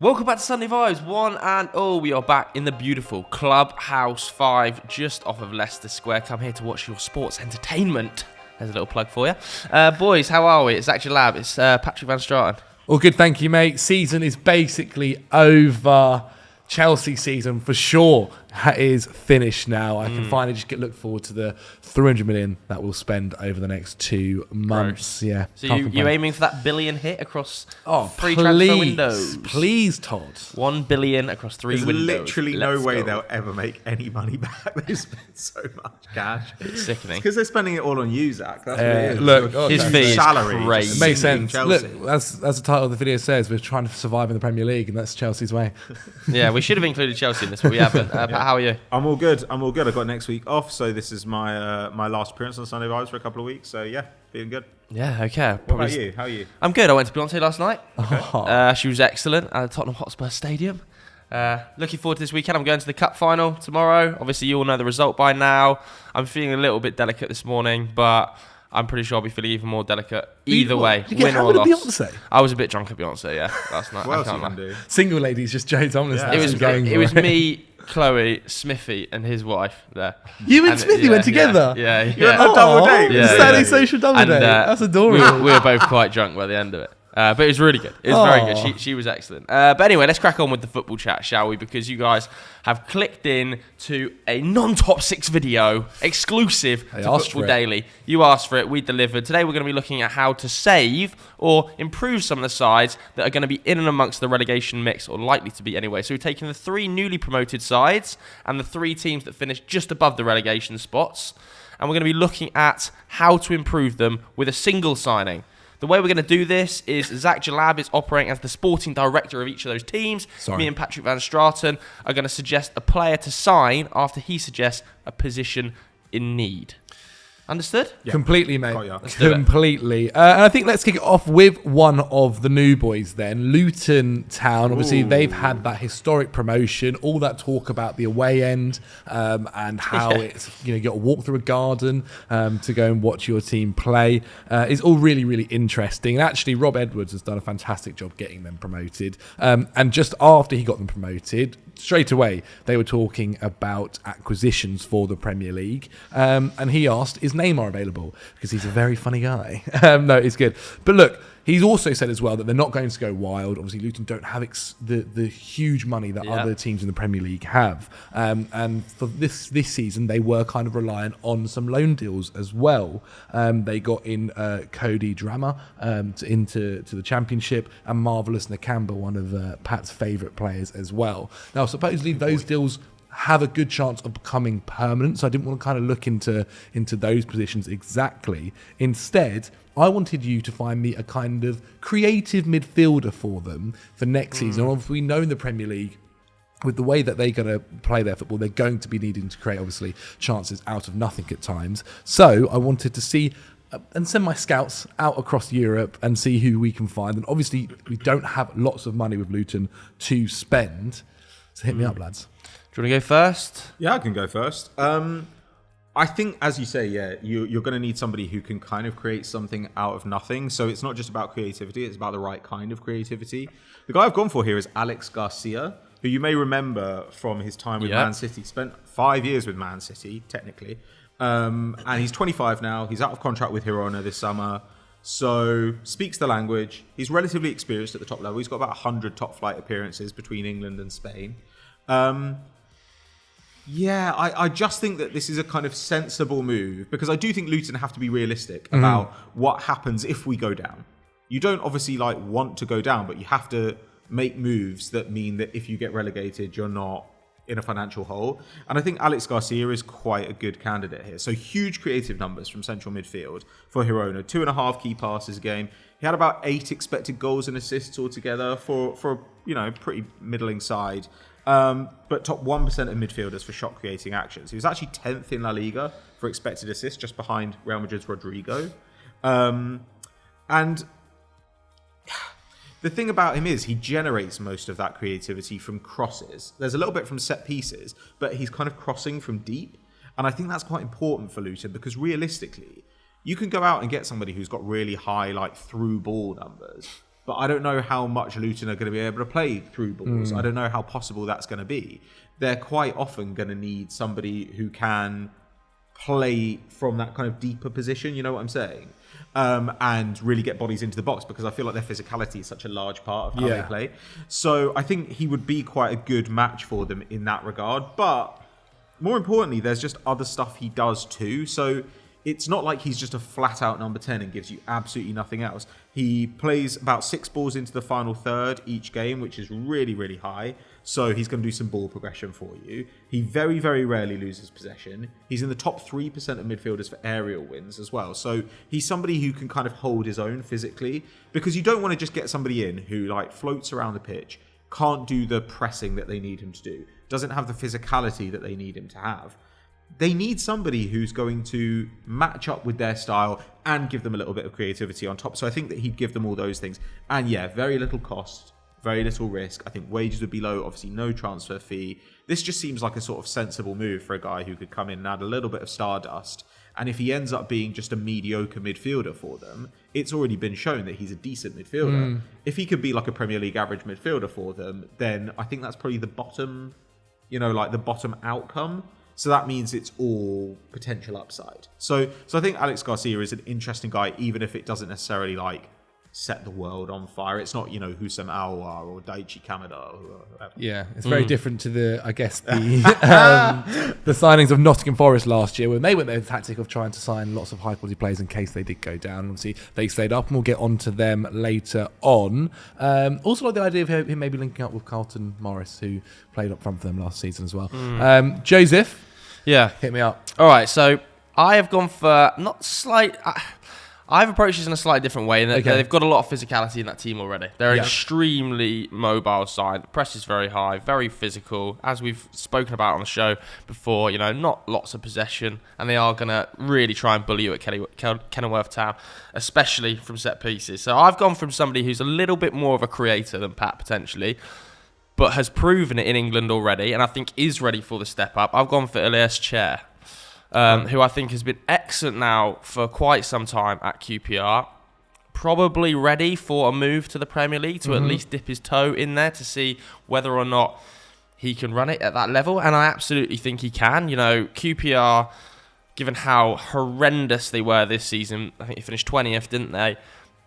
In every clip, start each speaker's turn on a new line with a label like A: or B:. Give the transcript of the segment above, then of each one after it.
A: Welcome back to Sunday Vibes, one and all. We are back in the beautiful Clubhouse 5, just off of Leicester Square. Come here to watch your sports entertainment. There's a little plug for you. Boys, how are we? It's Zach Jalab, it's Patrick Van Straten.
B: All good, thank you, mate. Season is basically over. Chelsea season for sure is finished now. I can finally just look forward to the 300 million that we'll spend over the next 2 months.
A: Gross.
B: Yeah.
A: So you're aiming for that billion hit across three
B: please,
A: transfer windows?
B: Please, Todd.
A: 1 billion across 3
C: There's
A: windows.
C: literally no way they'll ever make any money back. They spend so much cash.
A: It's sickening.
C: Because they're spending it all on you, Zach. That's what it is.
B: Look,
A: his fee is
C: salary
A: crazy.
B: It makes sense.
C: Chelsea.
B: Look, as the title of the video says, we're trying to survive in the Premier League, and that's Chelsea's way.
A: Yeah, we should have included Chelsea in this, but we haven't. Pat, how are you?
C: I'm all good. I've got next week off, so this is my my last appearance on Sunday Vibes for a couple of weeks. So yeah, feeling good.
A: Yeah, okay.
C: What about you? How are you?
A: I'm good. I went to Beyonce last night.
B: Okay.
A: She was excellent at the Tottenham Hotspur Stadium. Looking forward to this weekend. I'm going to the Cup final tomorrow. Obviously, you all know the result by now. I'm feeling a little bit delicate this morning, but I'm pretty sure I'll be feeling even more delicate either way, win or loss.
B: Beyonce?
A: I was a bit drunk at Beyonce, yeah, last night.
C: What else
A: I
C: you
A: can't
C: can
A: lie.
C: do?
B: Single ladies, just Joe Tomlinson.
C: Yeah.
A: It was me, Chloe, Smithy, and his wife there.
B: You and Smithy went together?
A: Yeah.
C: You went on a double date?
A: Yeah,
B: Saturday
A: yeah.
B: social double
A: And,
B: date. That's adorable.
A: We were both quite drunk by the end of it. But it was really good. It was very good. She was excellent. But anyway, let's crack on with the football chat, shall we? Because you guys have clicked in to a non-top 6 video exclusive to Football Daily. You asked for it. We delivered. Today we're going to be looking at how to save or improve some of the sides that are going to be in and amongst the relegation mix, or likely to be anyway. So we've taken the 3 newly promoted sides and the 3 teams that finished just above the relegation spots. And we're going to be looking at how to improve them with a single signing. The way we're going to do this is Zach Jalab is operating as the sporting director of each of those teams. Me and Patrick Van Straten are going to suggest a player to sign after he suggests a position in need. Understood?
B: Yeah. Completely, mate.
A: Completely.
B: And I think let's kick it off with one of the new boys then, Luton Town. Obviously, they've had that historic promotion, all that talk about the away end and how it's, you got to walk through a garden to go and watch your team play. It's all really, really interesting. And actually, Rob Edwards has done a fantastic job getting them promoted. And just after he got them promoted, straight away, they were talking about acquisitions for the Premier League. And he asked, is Neymar available? Because he's a very funny guy. No, it's good. But look, he's also said as well that they're not going to go wild. Obviously, Luton don't have the huge money that other teams in the Premier League have. And for this season, they were kind of reliant on some loan deals as well. They got in Cody Drama into the Championship, and Marvellous Nakamba, one of Pat's favourite players as well. Now, supposedly those deals have a good chance of becoming permanent, so I didn't want to kind of look into those positions exactly. Instead, I wanted you to find me a kind of creative midfielder for them for next season. Obviously, we know in the Premier League, with the way that they're going to play their football, they're going to be needing to create, obviously, chances out of nothing at times. So I wanted to see and send my scouts out across Europe and see who we can find. And obviously, we don't have lots of money with Luton to spend. So hit me up, lads.
A: Do you want to go first?
C: Yeah, I can go first. I think, as you say, you're going to need somebody who can kind of create something out of nothing. So it's not just about creativity, it's about the right kind of creativity. The guy I've gone for here is Alex Garcia, who you may remember from his time with Man City. Spent 5 years with Man City, technically. And he's 25 now. He's out of contract with Girona this summer. So speaks the language. He's relatively experienced at the top level. He's got about 100 top flight appearances between England and Spain. I just think that this is a kind of sensible move, because I do think Luton have to be realistic about what happens if we go down. You don't obviously want to go down, but you have to make moves that mean that if you get relegated, you're not in a financial hole. And I think Alex Garcia is quite a good candidate here. So huge creative numbers from central midfield for Girona. 2.5 key passes a game. He had about 8 expected goals and assists altogether for pretty middling side. But top 1% of midfielders for shot creating actions. He was actually 10th in La Liga for expected assists, just behind Real Madrid's Rodrigo. And the thing about him is he generates most of that creativity from crosses. There's a little bit from set pieces, but he's kind of crossing from deep. And I think that's quite important for Luton, because realistically, you can go out and get somebody who's got really high through ball numbers. But I don't know how much Luton are going to be able to play through balls. I don't know how possible that's going to be. They're quite often going to need somebody who can play from that kind of deeper position, you know what I'm saying? And really get bodies into the box, because I feel like their physicality is such a large part of how they play. So I think he would be quite a good match for them in that regard. But more importantly, there's just other stuff he does too. So it's not like he's just a flat-out number 10 and gives you absolutely nothing else. He plays about 6 balls into the final third each game, which is really, really high. So he's going to do some ball progression for you. He very, very rarely loses possession. He's in the top 3% of midfielders for aerial wins as well. So he's somebody who can kind of hold his own physically, because you don't want to just get somebody in who like floats around the pitch, can't do the pressing that they need him to do, doesn't have the physicality that they need him to have. They need somebody who's going to match up with their style and give them a little bit of creativity on top. So I think that he'd give them all those things. And yeah, very little cost, very little risk. I think wages would be low, obviously no transfer fee. This just seems like a sort of sensible move for a guy who could come in and add a little bit of stardust. And if he ends up being just a mediocre midfielder for them, it's already been shown that he's a decent midfielder. If he could be like a Premier League average midfielder for them, then I think that's probably the bottom, like the bottom outcome. So that means it's all potential upside. So I think Alex Garcia is an interesting guy, even if it doesn't necessarily like set the world on fire. It's not, Husam Aouar or Daichi Kamada or whoever.
B: Yeah, it's very different to the signings of Nottingham Forest last year, when they went their tactic of trying to sign lots of high quality players in case they did go down. Obviously, they stayed up, and we'll get on to them later on. Also, like the idea of him maybe linking up with Carlton Morris, who played up front for them last season as well. Joseph, hit me up.
A: All right, so I have gone for I've approached this in a slightly different way. They've got a lot of physicality in that team already. They're an extremely mobile side. The press is very high, very physical. As we've spoken about on the show before, not lots of possession. And they are going to really try and bully you at Kenilworth Town, especially from set pieces. So I've gone from somebody who's a little bit more of a creator than Pat, potentially, but has proven it in England already, and I think is ready for the step up. I've gone for Elias Chair. Who I think has been excellent now for quite some time at QPR. Probably ready for a move to the Premier League to at least dip his toe in there to see whether or not he can run it at that level. And I absolutely think he can. QPR, given how horrendous they were this season, I think they finished 20th, didn't they?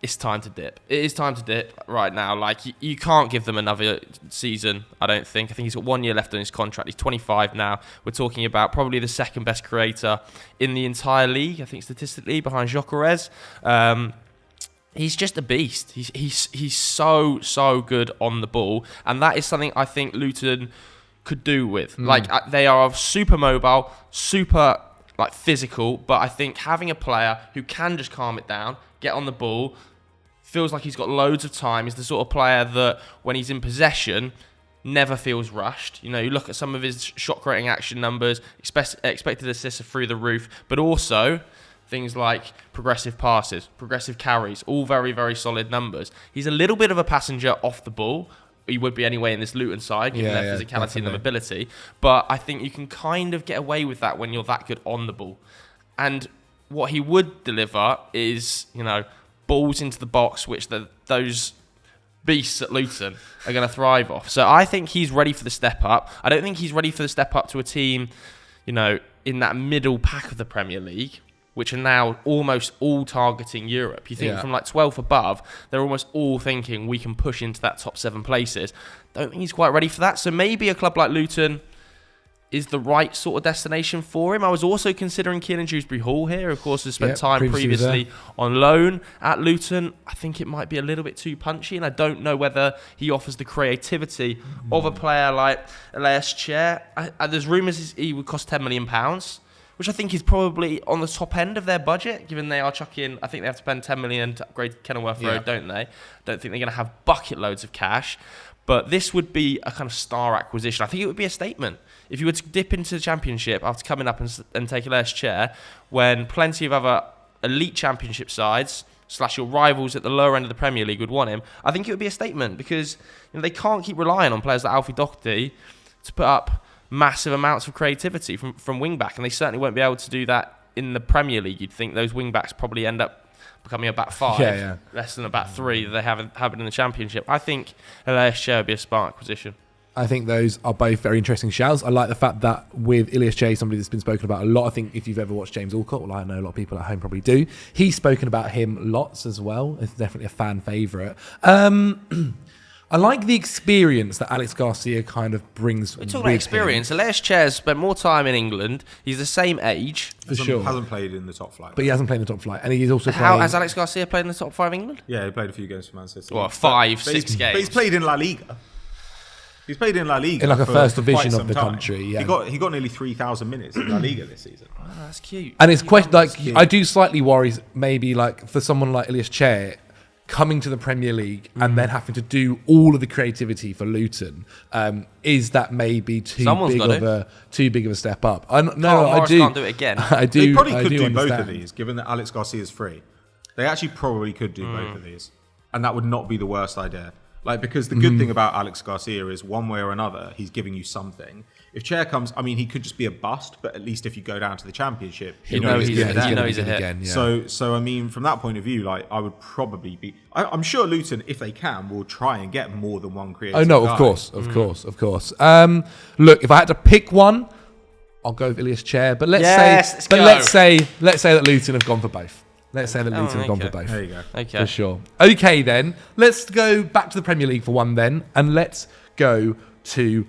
A: It's time to dip. It is time to dip right now. Like, you can't give them another season, I don't think. I think he's got 1 year left on his contract. He's 25 now. We're talking about probably the second best creator in the entire league, I think, statistically, behind Gyökeres. He's just a beast. He's so good on the ball. And that is something I think Luton could do with. They are super mobile, super physical, but I think having a player who can just calm it down, get on the ball, feels like he's got loads of time, is the sort of player that when he's in possession never feels rushed. You look at some of his shot creating action numbers, expected assists are through the roof, but also things like progressive passes, progressive carries, all very, very solid numbers. He's a little bit of a passenger off the ball. He would be anyway in this Luton side, given their physicality definitely. And the mobility. But I think you can kind of get away with that when you're that good on the ball. And what he would deliver is, balls into the box, which those beasts at Luton are going to thrive off. So I think he's ready for the step up. I don't think he's ready for the step up to a team, in that middle pack of the Premier League, which are now almost all targeting Europe. You think from 12th above, they're almost all thinking we can push into that top 7 places. Don't think he's quite ready for that. So maybe a club like Luton is the right sort of destination for him. I was also considering Kiernan Dewsbury Hall here. Of course, has spent time previously on loan at Luton. I think it might be a little bit too punchy, and I don't know whether he offers the creativity of a player like Elias Chair. There's rumours he would cost £10 million, which I think is probably on the top end of their budget, given they are chucking, I think they have to spend $10 million to upgrade Kenilworth Road, don't they? Don't think they're going to have bucket loads of cash. But this would be a kind of star acquisition. I think it would be a statement. If you were to dip into the Championship after coming up and take a less chair, when plenty of other elite Championship sides / your rivals at the lower end of the Premier League would want him, I think it would be a statement, because they can't keep relying on players like Alfie Doherty to put up massive amounts of creativity from wing back, and they certainly won't be able to do that in the Premier League. You'd think those wing backs probably end up becoming a back 5, less than a back 3 that they have in the Championship. I think Elias Chair would be a smart acquisition.
B: I think those are both very interesting shouts. I like the fact that with Ilias J, somebody that's been spoken about a lot. I think if you've ever watched James Alcott, well, I know a lot of people at home probably do. He's spoken about him lots as well. It's definitely a fan favourite. I like the experience that Alex Garcia kind of brings.
A: We're talking about experience. Elias Chair's spent more time in England. He's the same age.
B: For sure.
C: Hasn't played in the top flight.
B: But he hasn't played in the top flight. And he's also
A: How has Alex Garcia played in the top 5 of England?
C: Yeah, he played a few games for Man City.
A: Well, 5, 6 games.
C: But he's played in La Liga. He's played in La Liga.
B: In like a first division
C: quite
B: of the
C: some time.
B: country, yeah.
C: He got nearly 3,000 minutes in La Liga this season.
A: Oh, that's cute.
B: And it's quite like, I do slightly worry maybe like for someone like Ilias Chair coming to the Premier League and then having to do all of the creativity for Luton, is that maybe too big of a step up? I do.
A: Can't do it again.
B: I do.
C: They probably could do
B: understand.
C: both of these, given that Alex Garcia is free. They actually probably could do both of these, and that would not be the worst idea. Like, because the good thing about Alex Garcia is one way or another, he's giving you something. If Chair comes, I mean, he could just be a bust, but at least if you go down to the Championship,
A: you know he's a hit.
B: Again, yeah.
C: So I mean, from that point of view, like, I would probably be. I'm sure Luton, if they can, will try and get more than one creative.
B: Oh no,
C: guy.
B: of course. Look, if I had to pick one, I'll go with Ilias Chair. But let's say that Luton have gone for both. Let's say that Luton have gone for both.
C: There you go.
A: Okay.
B: For sure. Okay, then. Let's go back to the Premier League for one then. And let's go to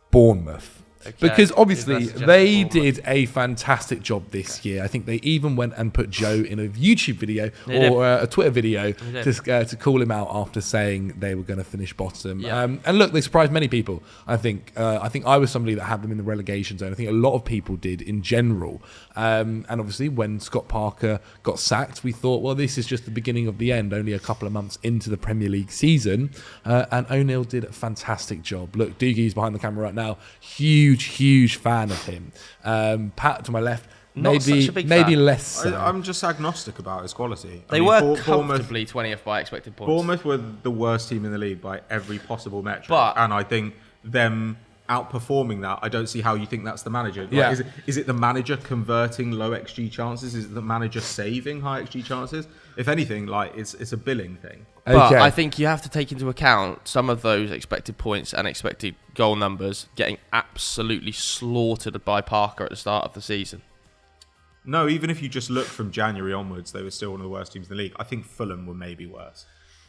B: Bournemouth.
A: Okay.
B: Because obviously they did a fantastic job this year. I think they even went and put Joe in a YouTube video or a Twitter video to call him out after saying they were going to finish bottom.
A: Yeah.
B: And look, they surprised many people. I think I was somebody that had them in the relegation zone. I think a lot of people did in general. And obviously when Scott Parker got sacked, we thought, well, this is just the beginning of the end, only a couple of months into the Premier League season. And O'Neill did a fantastic job. Look, Doogie's behind the camera right now. Huge fan of him. Pat to my left, maybe less so.
C: I'm just agnostic about his quality.
A: They were comfortably 20th by expected points.
C: Bournemouth were the worst team in the league by every possible metric. And I think them outperforming that, I don't see how you think that's the manager. Like, is it the manager converting low XG chances? Is it the manager saving high XG chances? If anything, like it's a billing thing.
A: But I think you have to take into account some of those expected points and expected goal numbers getting absolutely slaughtered by Parker at the start of the season.
C: No, even if you just look from January onwards, they were still one of the worst teams in the league. I think Fulham were maybe worse.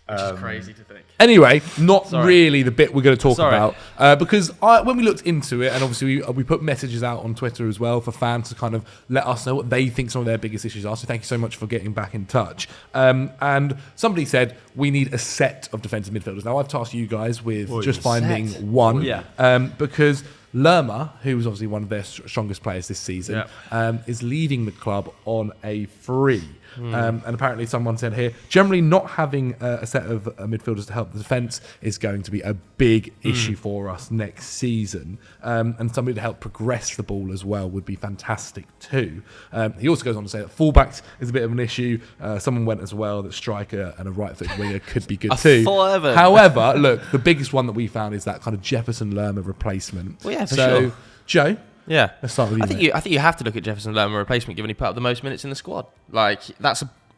A: Which is crazy to think.
B: Anyway, not really the bit we're going to talk about because when we looked into it, and obviously we put messages out on Twitter as well for fans to kind of let us know what they think some of their biggest issues are. So thank you so much for getting back in touch. And somebody said we need a set of defensive midfielders. Now I've tasked you guys with just finding one, because Lerma, who was obviously one of their strongest players this season, is leaving the club on a free. And apparently someone said here, generally not having a set of midfielders to help the defence is going to be a big issue for us next season. And somebody to help progress the ball as well would be fantastic too. He also goes on to say that fullbacks is a bit of an issue. Someone went as well that striker and a right-footed winger could be good too. However, look, the biggest one that we found is that kind of Jefferson Lerma replacement.
A: Well, yeah, for sure.
B: Joe?
A: Yeah,
B: let's start with you.
A: I think you have to look at Jefferson Lerma replacement, given he put up the most minutes in the squad. Like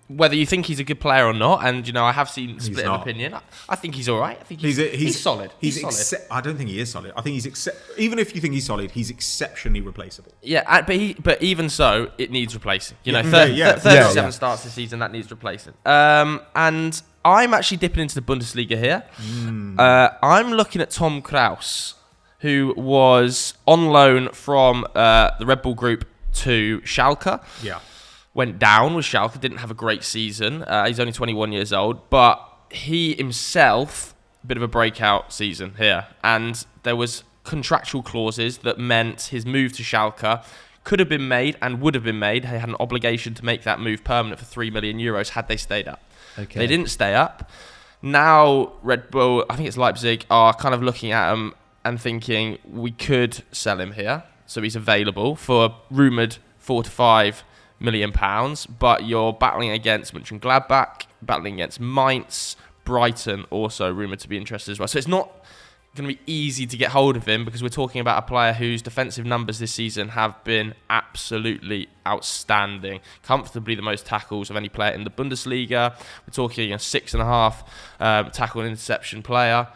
A: whether you think he's a good player or not, and I have seen split of opinion. I think he's all right. I think he's solid.
C: He's solid. I don't think he is solid. I think he's even if you think he's solid, he's exceptionally replaceable.
A: Yeah, but even so, it needs replacing. 37 starts this season, that needs replacing. And I'm actually dipping into the Bundesliga here. I'm looking at Tom Kraus, who was on loan from the Red Bull Group to Schalke.
C: Yeah.
A: Went down with Schalke, didn't have a great season. He's only 21 years old, but he himself, a bit of a breakout season here. And there was contractual clauses that meant his move to Schalke could have been made and would have been made. They had an obligation to make that move permanent for €3 million had they stayed up. Okay. They didn't stay up. Now Red Bull, I think it's Leipzig, are kind of looking at him and thinking we could sell him here. So he's available for rumoured £4 to £5 million, but you're battling against Mönchengladbach, battling against Mainz, Brighton also rumoured to be interested as well. So it's not going to be easy to get hold of him because we're talking about a player whose defensive numbers this season have been absolutely outstanding. Comfortably the most tackles of any player in the Bundesliga. We're talking a 6.5 tackle and interception player.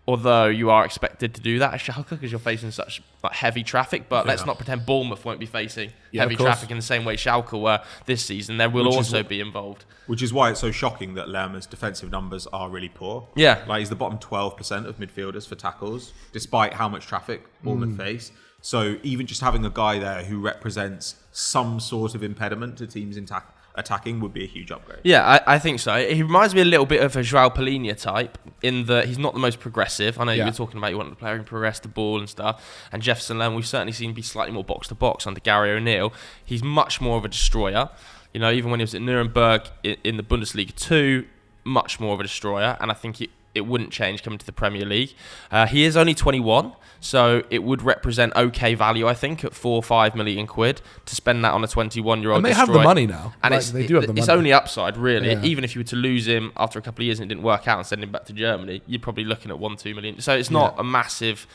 A: Although you are expected to do that at Schalke because you're facing such heavy traffic, but let's not pretend Bournemouth won't be facing heavy traffic in the same way Schalke were this season. They will also be involved.
C: Which is why it's so shocking that Lerma's defensive numbers are really poor.
A: Yeah.
C: Like he's the bottom 12% of midfielders for tackles, despite how much traffic Bournemouth face. So even just having a guy there who represents some sort of impediment to teams in attacking would be a huge upgrade.
A: Yeah, I think so. He reminds me a little bit of a João Palhinha type in that he's not the most progressive. I know you were talking about you wanted the player who can progress the ball and stuff. And Jefferson Lerma, we've certainly seen be slightly more box-to-box under Gary O'Neill. He's much more of a destroyer. You know, even when he was at Nuremberg in the Bundesliga 2, much more of a destroyer. And I think it wouldn't change coming to the Premier League. He is only 21, so it would represent okay value, I think, at 4 or 5 million quid to spend that on a 21-year-old.
B: And they
A: destroyer.
B: have the money now.
A: And
B: they do have the money.
A: It's only upside, really.
B: Yeah.
A: Even if you were to lose him after a couple of years and it didn't work out and send him back to Germany, you're probably looking at 1-2 million. So it's not a massive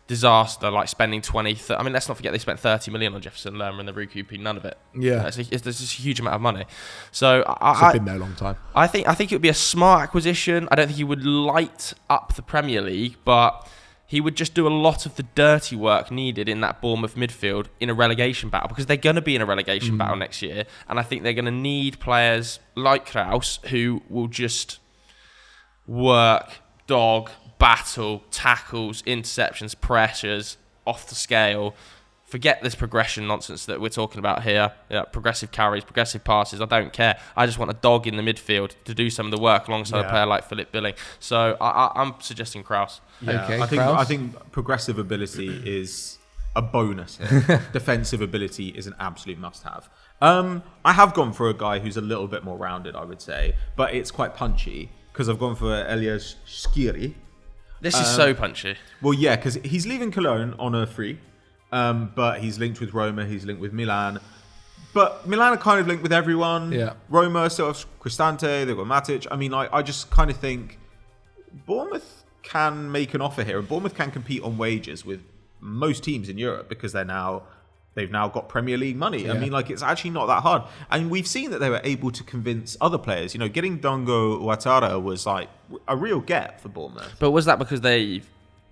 A: disaster like spending 20. I mean, let's not forget they spent 30 million on Jefferson Lerma and they're recouping none of it.
B: Yeah,
A: it's just a huge amount of money. So
B: it's been there a long time.
A: I think it would be a smart acquisition. I don't think he would light up the Premier League, but he would just do a lot of the dirty work needed in that Bournemouth midfield in a relegation battle because they're going to be in a relegation battle next year, and I think they're going to need players like Kraus who will just work, battle, tackles, interceptions, pressures, off the scale. Forget this progression nonsense that we're talking about here. Yeah, progressive carries, progressive passes. I don't care. I just want a dog in the midfield to do some of the work alongside a player like Philip Billing. So I'm suggesting Kraus.
C: Yeah,
B: Okay,
C: I think progressive ability is a bonus here. Defensive ability is an absolute must-have. I have gone for a guy who's a little bit more rounded, I would say, but it's quite punchy because I've gone for Elias Skiri.
A: This is so punchy.
C: Well, yeah, because he's leaving Cologne on a free, but he's linked with Roma, he's linked with Milan. But Milan are kind of linked with everyone.
B: Yeah.
C: Roma still have Cristante, they've got Matic. I mean, I just kind of think Bournemouth can make an offer here, and Bournemouth can compete on wages with most teams in Europe because they've now got Premier League money. I mean, it's actually not that hard. And we've seen that they were able to convince other players. You know, getting Dango Ouattara was like a real get for Bournemouth.
A: But was that because the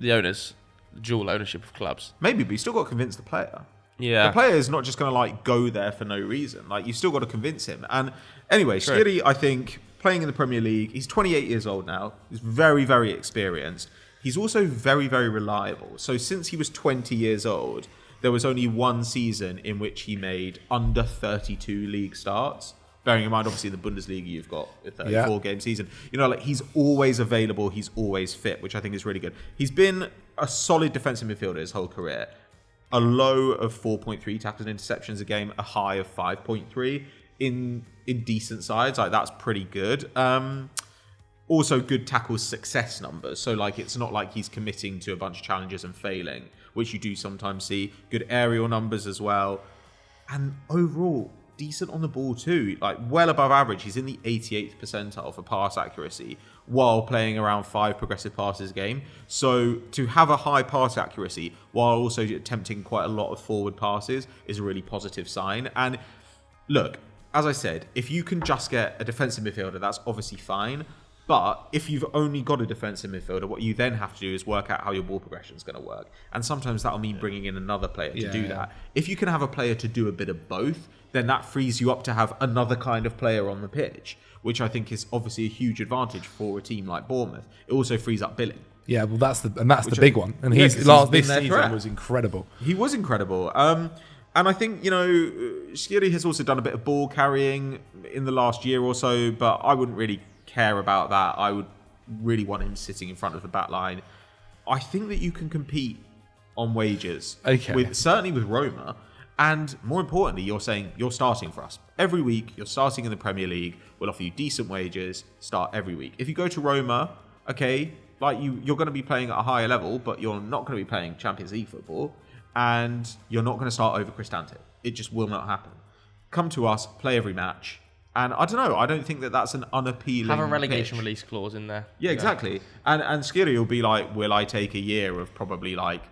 A: owners, dual ownership of clubs?
C: Maybe, but you still got to convince the player.
A: Yeah.
C: The player is not just going to go there for no reason. You've still got to convince him. And anyway, Skiri, I think, playing in the Premier League, he's 28 years old now. He's very, very experienced. He's also very, very reliable. So since he was 20 years old, there was only one season in which he made under 32 league starts. Bearing in mind, obviously, in the Bundesliga, you've got a 34-game season. You know, he's always available. He's always fit, which I think is really good. He's been a solid defensive midfielder his whole career. A low of 4.3 tackles and interceptions a game, a high of 5.3 in decent sides. That's pretty good. Also, good tackle success numbers. So, it's not like he's committing to a bunch of challenges and failing, which you do sometimes see. Good aerial numbers as well. And overall, decent on the ball too. Well above average. He's in the 88th percentile for pass accuracy while playing around 5 progressive passes a game. So, to have a high pass accuracy while also attempting quite a lot of forward passes is a really positive sign. And look, as I said, if you can just get a defensive midfielder, that's obviously fine. But if you've only got a defensive midfielder, what you then have to do is work out how your ball progression is going to work. And sometimes that'll mean bringing in another player to do that. If you can have a player to do a bit of both, then that frees you up to have another kind of player on the pitch, which I think is obviously a huge advantage for a team like Bournemouth. It also frees up Billing.
B: Yeah, well, that's the big one. And this season was incredible.
C: He was incredible. And I think, Skiri has also done a bit of ball carrying in the last year or so, but I wouldn't really care about that. I would really want him sitting in front of the back line. I think that you can compete on wages. Certainly with Roma. And more importantly, you're saying you're starting for us. Every week, you're starting in the Premier League. We'll offer you decent wages. Start every week. If you go to Roma, okay, you're going to be playing at a higher level, but you're not going to be playing Champions League football. And you're not going to start over Cristante. It just will not happen. Come to us, play every match, And I don't know. I don't think that that's an unappealing.
A: Have a relegation
C: pitch.
A: release clause in there.
C: Yeah, exactly. And Skiri will be like, will I take a year of probably like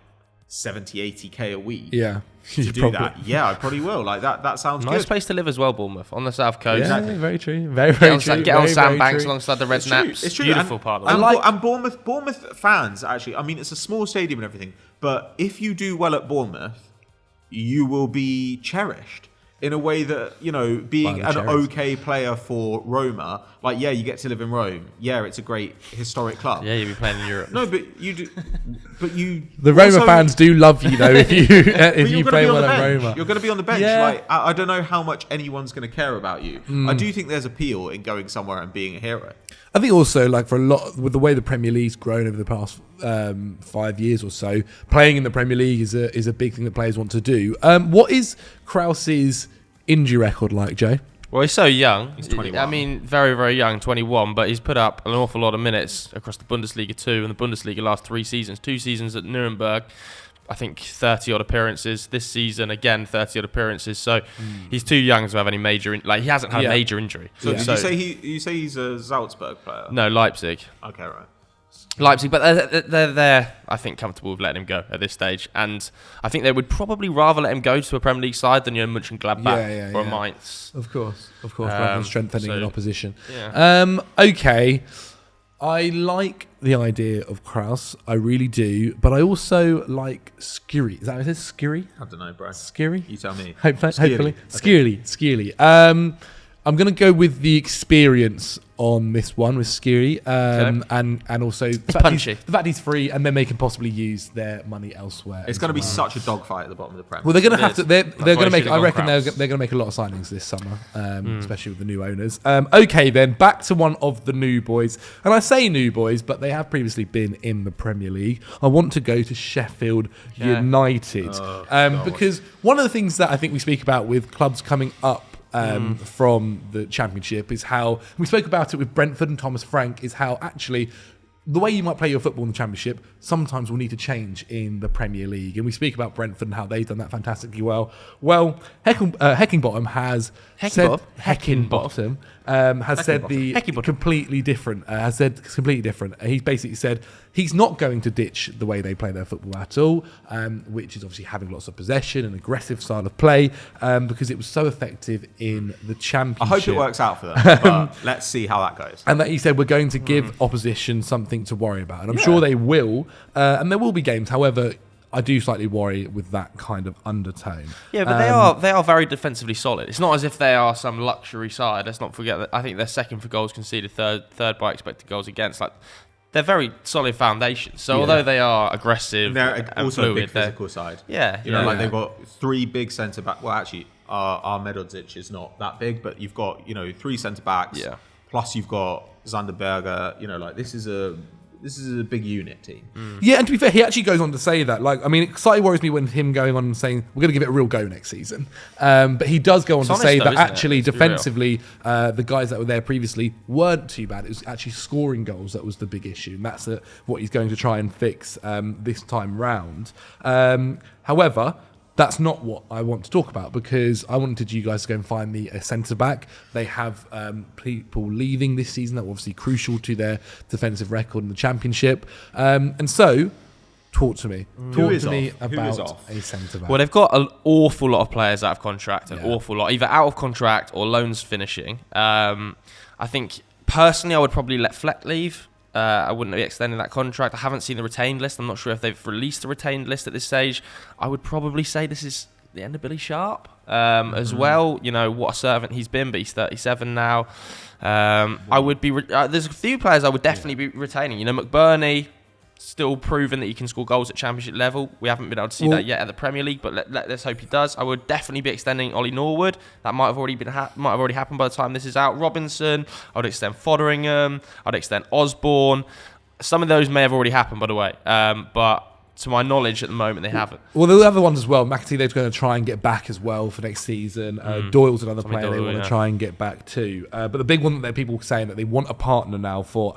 C: 70, 80k a week?
B: Yeah.
C: To do that? Yeah, I probably will. Like that sounds
A: Nice
C: good.
A: place to live as well, Bournemouth, on the south coast.
B: Yeah,
C: Exactly.
B: very true. Very, very true.
A: Get on
B: Very, very
A: sandbanks
B: true.
A: alongside the Red Naps.
C: It's true.
A: Beautiful
C: and,
A: part of the
C: and,
A: world.
C: and Bournemouth fans, actually, I mean, it's a small stadium and everything, but if you do well at Bournemouth, you will be cherished in a way that, you know, being an okay player for Roma, like, yeah, you get to live in Rome. Yeah, it's a great historic club.
A: Yeah, you'll be playing in Europe.
C: No, but you do. But you.
B: The Roma
C: also-
B: fans do love you, though, if you
C: but
B: if
C: you're
B: you
C: gonna
B: play
C: be on
B: well
C: the
B: at
C: bench.
B: Roma.
C: You're going to be on the bench.
B: Yeah.
C: Like I don't know how much anyone's going to care about you. I do think there's appeal in going somewhere and being a hero.
B: I think also, like, for a lot, with the way the Premier League's grown over the past 5 years or so, playing in the Premier League is a big thing that players want to do. What is Krause's injury record like, Joe?
A: Well, he's so young.
C: He's 21.
A: I mean, very, very young, 21, but he's put up an awful lot of minutes across the Bundesliga 2 and the Bundesliga last 3 seasons. 2 seasons at Nuremberg, I think 30-odd appearances. This season, again, 30-odd appearances. So he's too young to have any major... he hasn't had a major injury.
C: So did you say he's a Salzburg player?
A: No, Leipzig.
C: Okay, right.
A: Leipzig, but they're I think, comfortable with letting him go at this stage. And I think they would probably rather let him go to a Premier League side than Mönchengladbach or Mainz.
B: Of course, rather than strengthening an opposition.
A: Yeah.
B: Okay, I like the idea of Krause, I really do, but I also like Skiri. Is that what it says? Skiri?
C: I don't know, bro.
B: Skiri?
C: You tell me.
B: Hopefully.
C: Okay.
B: Skiri. I'm going to go with the experience on this one with Skiri, and also the fact he's free, and then they can possibly use their money elsewhere.
C: It's going to be such a dogfight at the bottom of the Premier.
B: Well, they're going to have to. They're going to make. I reckon they're
A: Krause.
B: going to make a lot of signings this summer, especially with the new owners. Okay, then back to one of the new boys, and I say new boys, but they have previously been in the Premier League. I want to go to Sheffield United because one of the things that I think we speak about with clubs coming up from the Championship is how we spoke about it with Brentford and Thomas Frank, is how actually the way you might play your football in the Championship sometimes will need to change in the Premier League. And we speak about Brentford and how they've done that fantastically well. Well, Heckingbottom has said completely different. Has said completely different. He's basically said he's not going to ditch the way they play their football at all, which is obviously having lots of possession and aggressive style of play, because it was so effective in the Championship.
C: I hope it works out for them, but let's see how that goes.
B: And that he said we're going to give opposition something to worry about, and I'm sure they will. And there will be games, however, I do slightly worry with that kind of undertone.
A: Yeah, but they are very defensively solid. It's not as if they are some luxury side. Let's not forget that. I think they're second for goals conceded, third by expected goals against. Like, they're very solid foundations. So although they are aggressive,
C: they're
A: and
C: also
A: fluid,
C: a big physical side.
A: Yeah,
C: you know, like they've got 3 big centre back. Well, actually, our Medodzic is not that big, but you've got 3 centre backs.
A: Yeah.
C: Plus you've got Zanderberger. Like this is a big unit team.
B: Yeah, and to be fair, he actually goes on to say that. Like, I mean, it slightly worries me when him going on and saying we're going to give it a real go next season. But he does go on to say that actually defensively, the guys that were there previously weren't too bad. It was actually scoring goals that was the big issue, and that's what he's going to try and fix this time round. However, that's not what I want to talk about, because I wanted you guys to go and find me a centre-back. They have people leaving this season that were obviously crucial to their defensive record in the Championship. And so, talk to me. Talk to me about a centre-back.
A: Well, they've got an awful lot of players out of contract, awful lot, either out of contract or loans finishing. I think, personally, I would probably let Fleck leave. I wouldn't be extending that contract. I haven't seen the retained list. I'm not sure if they've released the retained list at this stage. I would probably say this is the end of Billy Sharp as well. What a servant he's been, but he's 37 now. I would be... there's a few players I would definitely be retaining. McBurney, still proven that he can score goals at Championship level. We haven't been able to see that yet at the Premier League, but let's hope he does. I would definitely be extending Ollie Norwood. That might have already happened by the time this is out. Robinson, I would extend Fotheringham. I'd extend Osborne. Some of those may have already happened, by the way, but to my knowledge at the moment, they haven't.
B: Well, the other ones as well. McAtee, they're going to try and get back as well for next season. Doyle's another player they want to try and get back too. But the big one that people saying that they want a partner now for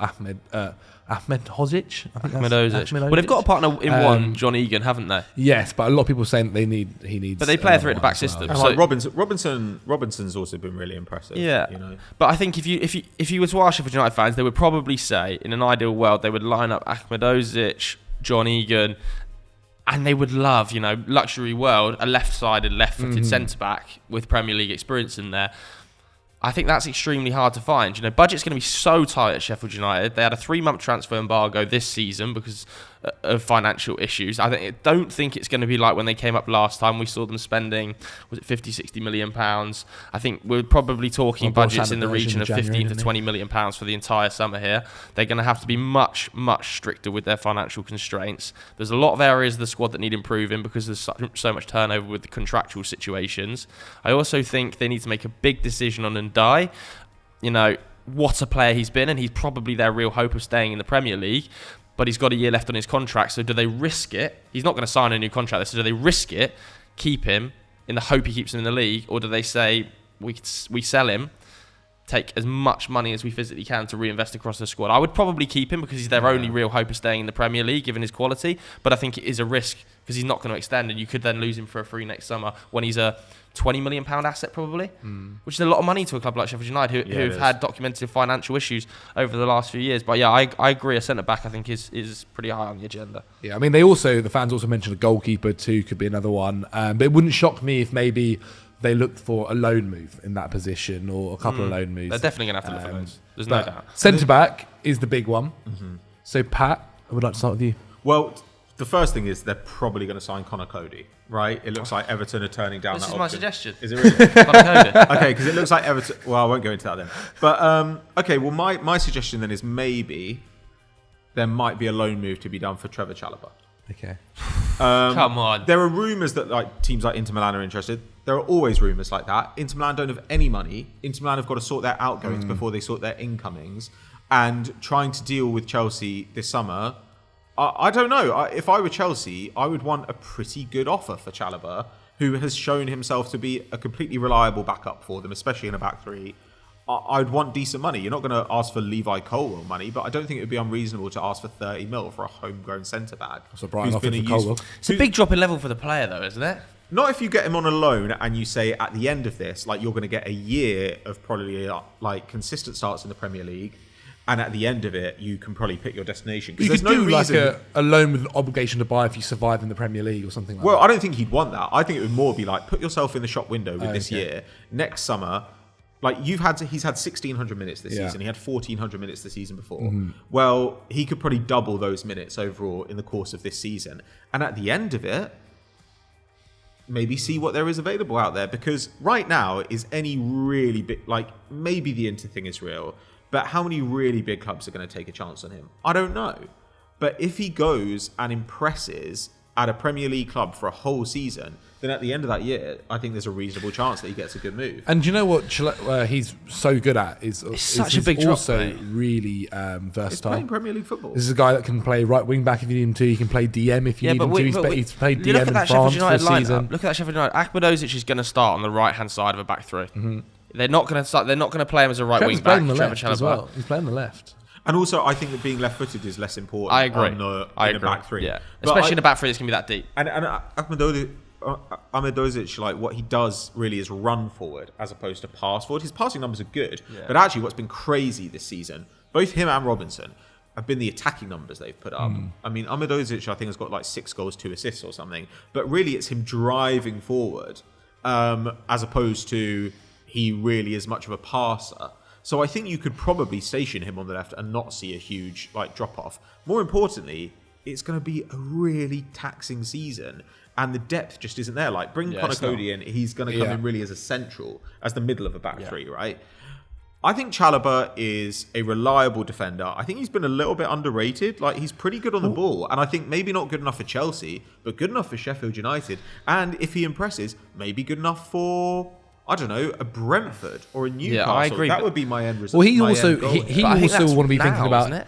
B: Ahmed Hozic. I think
A: Ahmed Hozic. Well, they've got a partner in one, John Egan, haven't they?
B: Yes, but a lot of people are saying that he needs.
A: But they play a three at the back system.
C: And
A: So,
C: like Robinson's also been really impressive.
A: yeah,
C: you know.
A: but I think if you were to ask Sheffield United fans, they would probably say, in an ideal world, they would line up Ahmed Hozic, John Egan, and they would love, luxury world, a left-sided, left-footed centre-back with Premier League experience in there. I think that's extremely hard to find. Budget's going to be so tight at Sheffield United. They had a 3-month transfer embargo this season because of financial issues. Don't think it's going to be like when they came up last time. We saw them spending, was it 50-60 million pounds? I think we're probably talking budgets in the region of 15 to 20 million pounds for the entire summer here. They're going to have to be much, much stricter with their financial constraints. There's a lot of areas of the squad that need improving because there's so much turnover with the contractual situations. I also think they need to make a big decision on Ndiaye. What a player he's been, and he's probably their real hope of staying in the Premier League. But he's got a year left on his contract, so do they risk it? He's not going to sign a new contract, so do they risk it, keep him, in the hope he keeps him in the league, or do they say, we sell him, take as much money as we physically can to reinvest across the squad? I would probably keep him because he's their only real hope of staying in the Premier League, given his quality, but I think it is a risk because he's not going to extend, and you could then lose him for a free next summer when he's a £20 million asset probably, which is a lot of money to a club like Sheffield United who've had documented financial issues over the last few years. But yeah, I agree. A centre-back I think is pretty high on the agenda.
B: Yeah, I mean the fans also mentioned a goalkeeper too, could be another one. But it wouldn't shock me if maybe they looked for a loan move in that position or a couple of loan moves.
A: They're definitely going to have to look for loans. There's no doubt.
B: Centre-back is the big one. So Pat, I would like to start with you.
C: Well, the first thing is they're probably going to sign Connor Cody, right? It looks like Everton are turning down that option.
A: This is my suggestion.
C: Is it really?
A: Connor Cody.
C: Okay, because it looks like Everton... Well, I won't go into that then. But, okay, well, my suggestion then is maybe there might be a loan move to be done for Trevor Chalobah.
B: Okay.
A: Come on.
C: There are rumours that teams like Inter Milan are interested. There are always rumours like that. Inter Milan don't have any money. Inter Milan have got to sort their outgoings before they sort their incomings. And trying to deal with Chelsea this summer... I don't know. If I were Chelsea, I would want a pretty good offer for Chalobah, who has shown himself to be a completely reliable backup for them, especially in a back three. I'd want decent money. You're not going to ask for Levi Colwell money, but I don't think it would be unreasonable to ask for 30 mil for a homegrown centre-back.
B: So Brian offered for Colwell.
A: It's a big drop in level for the player, though, isn't it?
C: Not if you get him on a loan and you say at the end of this, you're going to get a year of probably consistent starts in the Premier League. And at the end of it, you can probably pick your destination.
B: You could do a loan with an obligation to buy if you survive in the Premier League or something like that.
C: Well, I don't think he'd want that. I think it would more be put yourself in the shop window with this year. Next summer, he's had 1,600 minutes this season. He had 1,400 minutes the season before. Well, he could probably double those minutes overall in the course of this season. And at the end of it, maybe see what there is available out there. Because right now, is any really big... maybe the Inter thing is real... But how many really big clubs are going to take a chance on him? I don't know. But if he goes and impresses at a Premier League club for a whole season, then at the end of that year, I think there's a reasonable chance that he gets a good move.
B: And do you know what he's so good at? Is
A: such a big drop,
B: also really versatile.
C: He's playing Premier League football.
B: This is a guy that can play right wing back if you need him to. He can play DM if you need him to. He's played DM in France for a season.
A: Look at that Sheffield United. Ahmed Hozic is going to start on the right hand side of a back three. They're not going to start. They're not going to play him as a right wing back.
B: Trevor Chalobah as well. He's playing the left.
C: And also, I think that being left-footed is less important.
A: I agree.
C: In a back three.
A: Yeah, especially in a back three, it's going to be that deep.
C: And Ahmed Hozic, what he does really is run forward as opposed to pass forward. His passing numbers are good, but actually, what's been crazy this season, both him and Robinson have been the attacking numbers they've put up. I mean, Ahmed Hozic, I think, has got 6 goals, 2 assists or something. But really, it's him driving forward as opposed to he really is much of a passer. So I think you could probably station him on the left and not see a huge drop-off. More importantly, it's going to be a really taxing season, and the depth just isn't there. Bring Connor Cody in, he's going to come in really as a central, as the middle of a back three, right? I think Chalobah is a reliable defender. I think he's been a little bit underrated. He's pretty good on the ball, and I think maybe not good enough for Chelsea, but good enough for Sheffield United. And if he impresses, maybe good enough for... I don't know, a Brentford or a Newcastle. Yeah, I agree. That would be my end result.
B: Well, he also want to be thinking about.
A: Isn't it?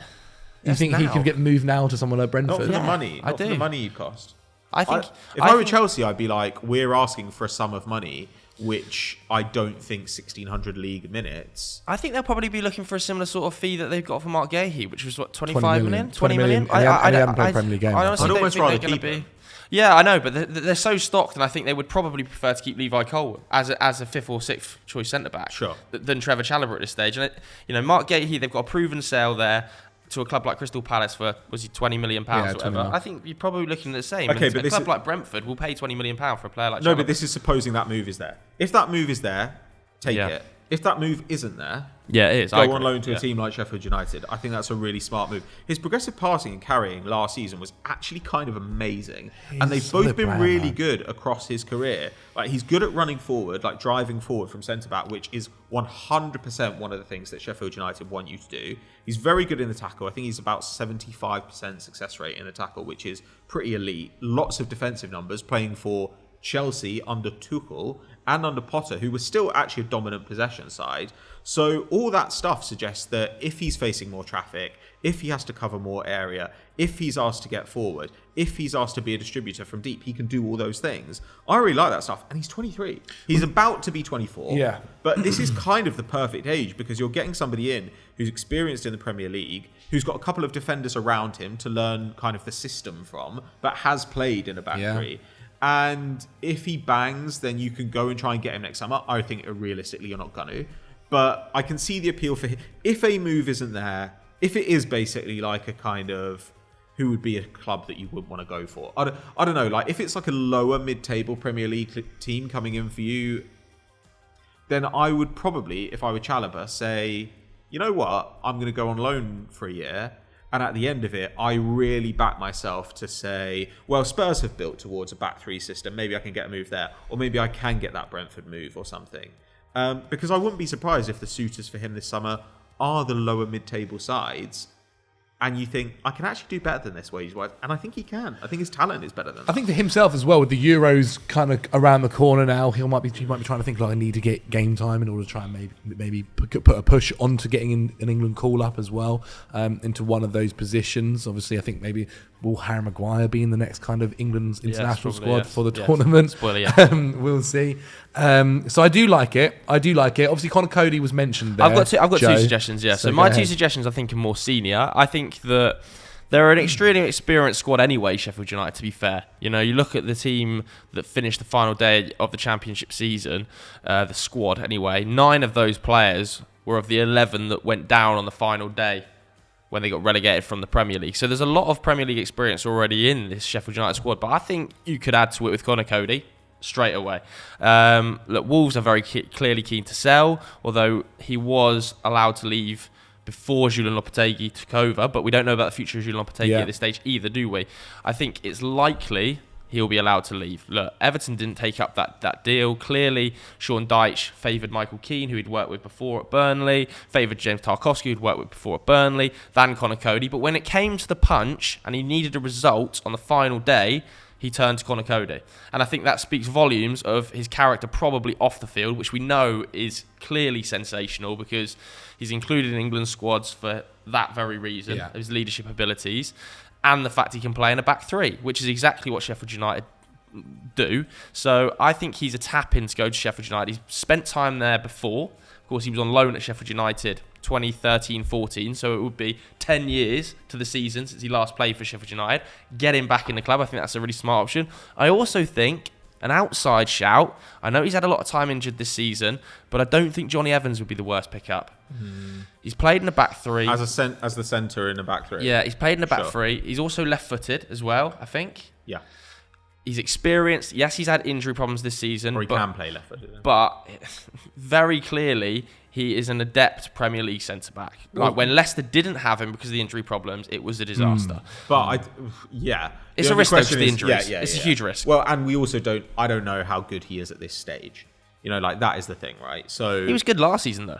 B: You think he could get moved now to someone like Brentford?
C: Not for the money. For the money he'd cost.
A: I think
C: if I were Chelsea, I'd be we're asking for a sum of money which I don't think 1,600 league minutes.
A: I think they'll probably be looking for a similar sort of fee that they've got for Mark Gahey, which was what,
B: 20
A: 20
B: million.
A: million?
B: And he hasn't played a Premier League game.
A: I honestly
C: I'd
A: don't
C: almost
A: think they're
C: rather
A: going to
C: keep
A: be.
C: him.
A: Yeah, I know, but they're so stocked, and I think they would probably prefer to keep Levi Colwill as a fifth or sixth choice centre back,
C: Sure,
A: than Trevor Chalobah at this stage. And Mark Gahey, they've got a proven sale there to a club like Crystal Palace for, was he £20 million or whatever?
B: 20 mil.
A: I think you're probably looking at the same.
C: Okay,
A: And
C: but
A: a club like Brentford will pay £20 million for a player like
C: No,
A: Chalobah.
C: but this is supposing that move is there. If that move is there, take
A: Yeah.
C: it. If that move isn't there,
A: Yeah, it is.
C: go on loan to a team like Sheffield United. I think that's a really smart move. His progressive passing and carrying last season was actually kind of amazing. And they've both been really good across his career. Like, he's good at running forward, like driving forward from centre-back, which is 100% one of the things that Sheffield United want you to do. He's very good in the tackle. I think he's about 75% success rate in the tackle, which is pretty elite. Lots of defensive numbers, playing for Chelsea under Tuchel and under Potter, who was still actually a dominant possession side. So all that stuff suggests that if he's facing more traffic, if he has to cover more area, if he's asked to get forward, if he's asked to be a distributor from deep, he can do all those things. I really like that stuff. And he's 23. He's about to be 24.
B: Yeah.
C: But this is kind of the perfect age, because you're getting somebody in who's experienced in the Premier League, who's got a couple of defenders around him to learn kind of the system from, but has played in a back three. And if he bangs, then you can go and try and get him next summer. I think realistically you're not going to. But I can see the appeal for him. If a move isn't there, if it is basically like a kind of, who would be a club that you would want to go for? I don't know. Like, if it's like a lower mid-table Premier League team coming in for you, then I would probably, if I were Chalobah, say, you know what? I'm going to go on loan for a year. And at the end of it, I really back myself to say, well, Spurs have built towards a back three system. Maybe I can get a move there. Or maybe I can get that Brentford move or something. Because I wouldn't be surprised if the suitors for him this summer are the lower mid-table sides. And you think, I can actually do better than this wage-wise. And I think he can. I think his talent is better than that.
B: I think for himself as well, with the Euros kind of around the corner now, he might be trying to think, like, I need to get game time in order to try and maybe put a push onto getting an England call-up as well, into one of those positions. Obviously, I think maybe will Harry Maguire be in the next kind of England's international squad for the tournament?
A: Spoiler, yeah.
B: We'll see. So I do like it. Obviously, Conor Cody was mentioned there.
A: I've got two
B: Joe.
A: suggestions, yeah. So
B: go
A: my
B: ahead.
A: two suggestions, I think, are more senior. I think that they're an extremely experienced squad anyway, Sheffield United, to be fair. You know, you look at the team that finished the final day of the championship season, the squad anyway, 9 of those players were of the 11 that went down on the final day when they got relegated from the Premier League. So there's a lot of Premier League experience already in this Sheffield United squad, but I think you could add to it with Conor Cody straight away. Look, Wolves are very clearly keen to sell, although he was allowed to leave before Julian Lopetegui took over, but we don't know about the future of Julian Lopetegui at this stage either, do we? I think it's likely he'll be allowed to leave. Look, Everton didn't take up that deal. Clearly, Sean Dyche favoured Michael Keane, who he'd worked with before at Burnley, favoured James Tarkowski, who'd worked with before at Burnley, than Conor Cody. But when it came to the punch and he needed a result on the final day, he turned to Conor Cody. And I think that speaks volumes of his character probably off the field, which we know is clearly sensational because he's included in England squads for that very reason, his leadership abilities, and the fact he can play in a back three, which is exactly what Sheffield United do. So I think he's a tap-in to go to Sheffield United. He's spent time there before. Of course, he was on loan at Sheffield United 2013-14, so it would be 10 years to the season since he last played for Sheffield United. Get him back in the club. I think that's a really smart option. I also think an outside shout. I know he's had a lot of time injured this season, but I don't think Johnny Evans would be the worst pickup. He's played in a back three.
C: As the centre in a back three.
A: Yeah, he's played in a back three. He's also left-footed as well, I think.
C: Yeah.
A: He's experienced. Yes, he's had injury problems this season.
C: Or he can play left-footed.
A: But very clearly, he is an adept Premier League centre-back. Like, when Leicester didn't have him because of the injury problems, it was a disaster.
C: But
A: It's a risk though, for the injuries. It's a huge risk.
C: Well, and we also I don't know how good he is at this stage. You know, like, that is the thing, right? So
A: he was good last season, though.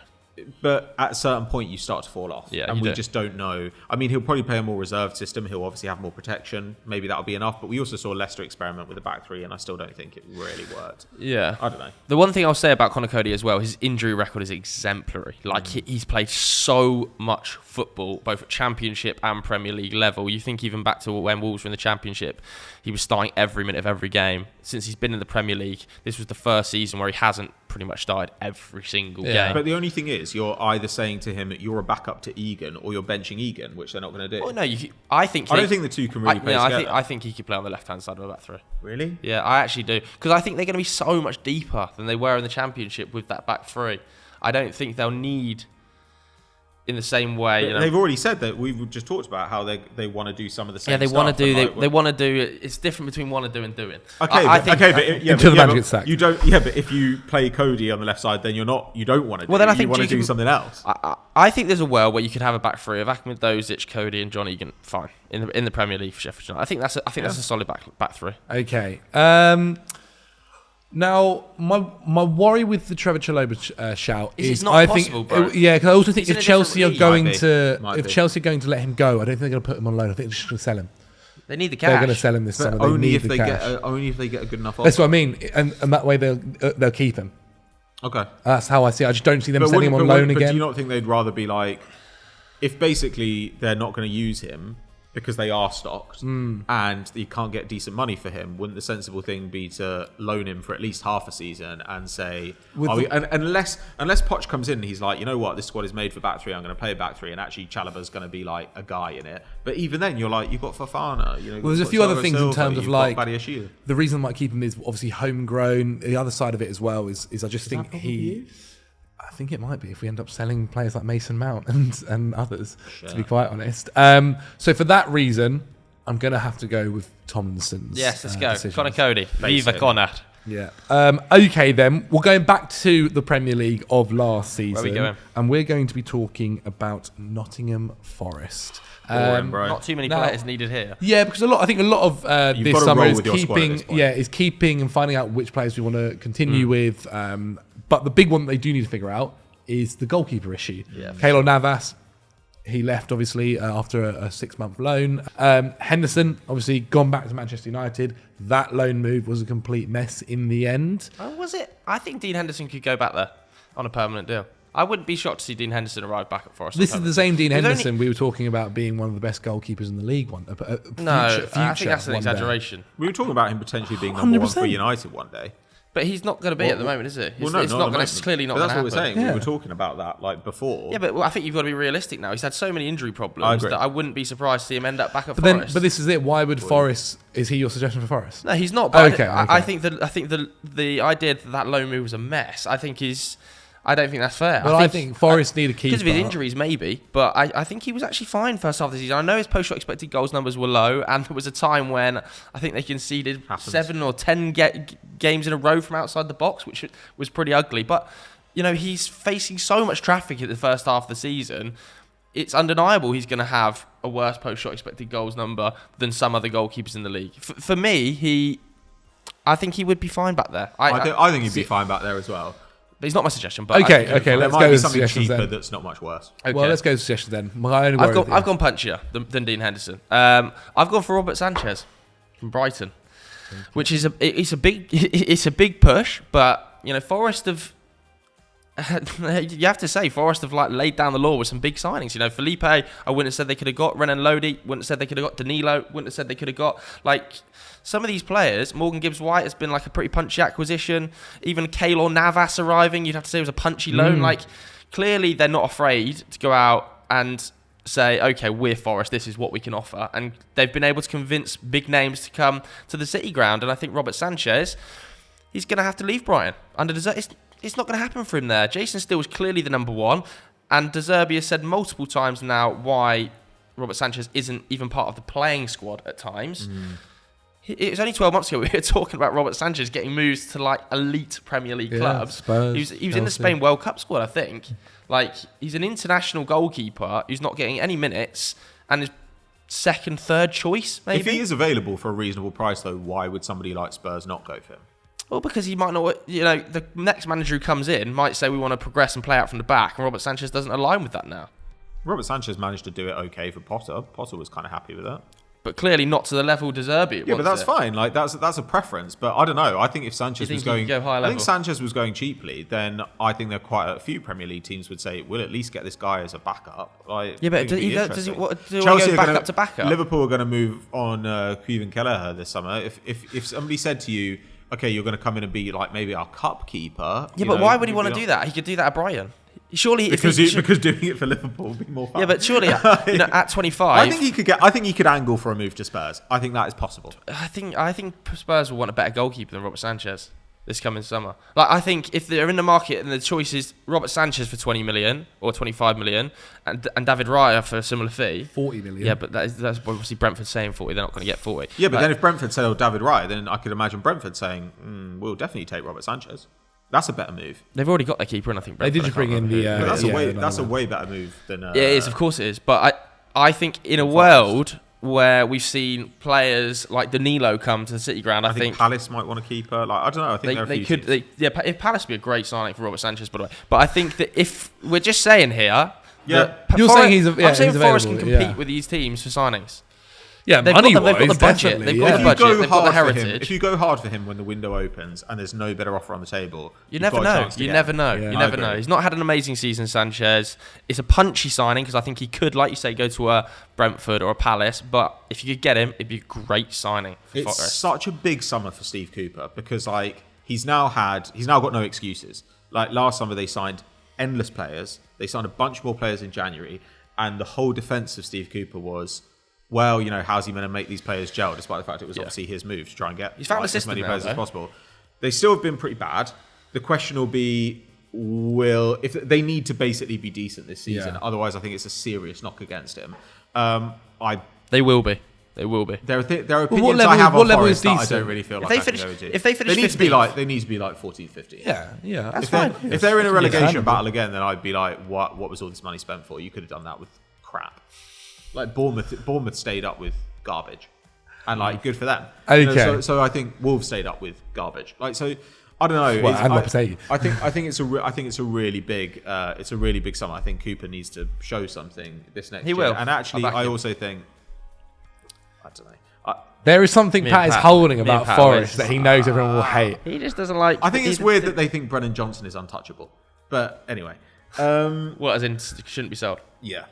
C: But at a certain point, you start to fall off.
A: Yeah,
C: and we
A: do.
C: just don't know. I mean, he'll probably play a more reserved system. He'll obviously have more protection. Maybe that'll be enough. But we also saw Leicester experiment with the back three, and I still don't think it really worked.
A: Yeah.
C: I don't know.
A: The one thing I'll say about Conor Cody as well, his injury record is exemplary. Like, he's played so much football, both at Championship and Premier League level. You think even back to when Wolves were in the Championship, he was starting every minute of every game. Since he's been in the Premier League, this was the first season where he hasn't pretty much started every single game.
C: But the only thing is, you're either saying to him that you're a backup to Egan or you're benching Egan, which they're not going to do.
A: Well, no, I don't think the two can really play together. I think he could play on the left-hand side of a back three.
C: Really?
A: Yeah, I actually do. Because I think they're going to be so much deeper than they were in the Championship with that back three. I don't think they'll need... in the same way,
C: they've already said that. We've just talked about how they want to do some of the same.
A: Yeah, they
C: stuff.
A: want to do. They want to do. It's different between want to do and doing.
C: Okay,
B: until the manager gets sacked.
C: You don't. Yeah, but if you play Cody on the left side, then you're not. You don't want to.
A: Well, then I think
C: you want to do something else.
A: I think there's a world where you could have a back three of Ahmed Dozic, Cody, and John Egan. Fine in the Premier League for Sheffield United. I think that's a solid back three.
B: Okay. Now, my worry with the Trevor Chalobah shout is
A: it's not
B: I
A: possible,
B: think,
A: bro.
B: yeah, because I also think
A: He's in
B: if
A: a
B: Chelsea are
A: different
B: going
C: league.
B: to,
C: Might
B: if
C: be.
B: Chelsea are going to let him go, I don't think they're going to put him on loan. I think they're just going to sell him.
A: They need the cash.
B: They're going to sell him this summer.
C: But
B: They
C: only
B: need
C: if
B: the
C: they
B: cash.
C: get a good enough offer.
B: That's what I mean, and that way they'll keep him.
C: Okay.
B: That's how I see it. I just don't see them
C: But
B: sending him on loan
C: But do
B: again.
C: you not think they'd rather be like, if basically they're not going to use him because they are stocked and you can't get decent money for him, wouldn't the sensible thing be to loan him for at least half a season and say, unless Poch comes in and he's like, you know what, this squad is made for back three, I'm going to play back three, and actually Chalobah's going to be like a guy in it. But even then, you're like, you've got Fofana. You know,
B: Well, there's a few other things in terms of
C: you've
B: like
C: got Badiashile.
B: the reason I might keep him is obviously homegrown. The other side of it as well is I just think I think it might be if we end up selling players like Mason Mount and others, to be quite honest. So for that reason, I'm going to have to go with Tomlinson's.
A: Yes, let's go.
B: decisions.
A: Conor Cody. Viva Conor.
B: Yeah. Okay, then. We're going back to the Premier League of last season.
A: Where are we going?
B: And we're going to be talking about Nottingham Forest.
C: Boring, bro.
A: Not too many
B: Now-
A: players needed here.
B: Yeah, because I think a lot of
C: You've
B: this
C: got to
B: summer
C: roll
B: is
C: with your squad at this point.
B: keeping and finding out which players we want to continue with. But the big one that they do need to figure out is the goalkeeper issue.
A: Yeah.
B: Keylor Navas, he left obviously after a 6-month loan. Henderson obviously gone back to Manchester United. That loan move was a complete mess in the end.
A: Oh, was it? I think Dean Henderson could go back there on a permanent deal. I wouldn't be shocked to see Dean Henderson arrive back at Forest.
B: This is the same Dean
A: There's
B: Henderson we were talking about being one of the best goalkeepers in the league.
A: No, I think that's an
B: one day.
A: exaggeration.
C: We were talking about him potentially being number one for
B: 100%.
C: United one day.
A: But he's not going to be at the moment, is he?
C: Well, no,
A: It's
C: not
A: not
C: at the
A: going to. It's clearly not
C: But
A: going to
C: that's what
A: happen.
C: we're saying.
B: Yeah.
C: We were talking about that like before.
A: Yeah, but I think you've got to be realistic now. He's had so many injury
C: I
A: problems
C: agree.
A: that I wouldn't be surprised to see him end up back at
B: But
A: Forest.
B: this is it. Why would Forest? Is he your suggestion for Forest?
A: No, he's not. But
B: Okay,
A: I
B: okay.
A: think the idea that loan move was a mess. I don't think that's fair.
B: Well, I think Forest need a keeper.
A: Because of his injuries, maybe. But I think he was actually fine first half of the season. I know his post-shot expected goals numbers were low, and there was a time when I think they conceded 7 or 10 games in a row from outside the box, which was pretty ugly. But, you know, he's facing so much traffic at the first half of the season. It's undeniable he's going to have a worse post-shot expected goals number than some other goalkeepers in the league. For me, I think he would be fine back there.
C: I think he'd be fine back there as well.
A: But he's not my suggestion. But
B: Okay,
A: I think
C: There
B: let's
C: might
B: go
C: be
B: with
C: something
B: suggestions
C: cheaper
B: then.
C: that's not much worse.
A: Okay.
B: Well, let's go with suggestions then. My only worry
A: I've gone punchier than Dean Henderson. I've gone for Robert Sanchez from Brighton, which is it's a big push, but you know Forest have. You have to say Forest have like laid down the law with some big signings. You know, Felipe, I wouldn't have said they could have got. Renan Lodi, wouldn't have said they could have got. Danilo, wouldn't have said they could have got. Like some of these players, Morgan Gibbs-White has been like a pretty punchy acquisition. Even Keylor Navas arriving, you'd have to say it was a punchy loan. Like clearly they're not afraid to go out and say, okay, we're Forest, this is what we can offer. And they've been able to convince big names to come to the City ground. And I think Robert Sanchez, he's going to have to leave Brighton under desert. It's not going to happen for him there. Jason Steele is clearly the number one. And De Zerbi has said multiple times now why Robert Sanchez isn't even part of the playing squad at times. It was only 12 months ago we were talking about Robert Sanchez getting moves to like elite Premier League clubs.
B: Spurs,
A: He was in the Spain World Cup squad, I think. Like he's an international goalkeeper who's not getting any minutes and is second, third choice maybe.
C: If he is available for a reasonable price, though, why would somebody like Spurs not go for him?
A: Well, because he might not, the next manager who comes in might say we want to progress and play out from the back, and Robert Sanchez doesn't align with that now.
C: Robert Sanchez managed to do it okay for Potter. Potter was kind of happy with that.
A: But clearly not to the level De Zerbi.
C: Yeah, but that's fine. Like that's a preference. But I don't know. I think if Sanchez was going, I think Sanchez was going cheaply, then I think there are quite a few Premier League teams would say we'll at least get this guy as a backup. Like,
A: yeah, but does he
C: Chelsea
A: go backup to backup?
C: Liverpool are going to move on Kevin Kelleher this summer. If somebody said to you, okay, you're going to come in and be like maybe our cup keeper.
A: Yeah, but why would he want to do that? He could do that at Brighton. Surely,
C: because doing it for Liverpool would be more fun.
A: Yeah, but surely, at 25,
C: I think he could angle for a move to Spurs. I think that is possible.
A: I think Spurs will want a better goalkeeper than Robert Sanchez this coming summer. Like, I think if they're in the market and the choice is Robert Sanchez for 20 million or 25 million and David Raya for a similar fee,
B: 40 million.
A: Yeah, but that's obviously Brentford saying 40. They're not going to get 40.
C: Yeah, but then if Brentford said David Raya, then I could imagine Brentford saying, "We'll definitely take Robert Sanchez." That's a better move.
A: They've already got their keeper, and I think
B: they did just bring in the.
C: That's a way better move than.
A: Yeah, it is. Of course, it is. But I think in a world where we've seen players like Danilo come to the City ground, I think
C: Palace might want a keeper. Like I don't know. I think
A: they could. If Palace would be a great signing for Robert Sanchez, by the way. But I think that if we're just saying here,
B: you're saying I'm
A: saying Forest can compete with these teams for signings.
B: Yeah,
A: they've got the budget. They've got the budget. They've got the heritage.
C: If you go hard for him when the window opens and there's no better offer on the table,
A: you never know. You never know.
B: Yeah,
A: you never know. He's not had an amazing season, Sanchez. It's a punchy signing because I think he could, like you say, go to a Brentford or a Palace. But if you could get him, it'd be a great signing.
C: It's such a big summer for Steve Cooper because he's now got no excuses. Like last summer, they signed endless players. They signed a bunch more players in January, and the whole defense of Steve Cooper was, well, how's he going to make these players gel, despite the fact it was obviously his move to try and get as many players as possible. They still have been pretty bad. The question will be, if they need to basically be decent this season. Otherwise, I think it's a serious knock against him.
A: They will be. They will be.
C: There are opinions I have on Forest that I don't really feel like I can go to.
A: If they finish
C: 15th, they need to be like 14, 15.
B: Yeah,
A: that's fine.
C: If they're in a relegation battle again, then I'd be like, what was all this money spent for? You could have done that with crap. Like Bournemouth stayed up with garbage, and good for them.
B: Okay.
C: So I think Wolves stayed up with garbage. So I don't know.
B: Well,
C: I think it's a really big summer. I think Cooper needs to show something this next year.
A: He will.
C: And actually, I also think I don't know.
B: There is something Pat is holding about Forest that he knows everyone will hate.
A: He just doesn't like.
C: I think it's weird that they think Brennan Johnson is untouchable. But anyway,
A: what, as in shouldn't be sold?
C: Yeah.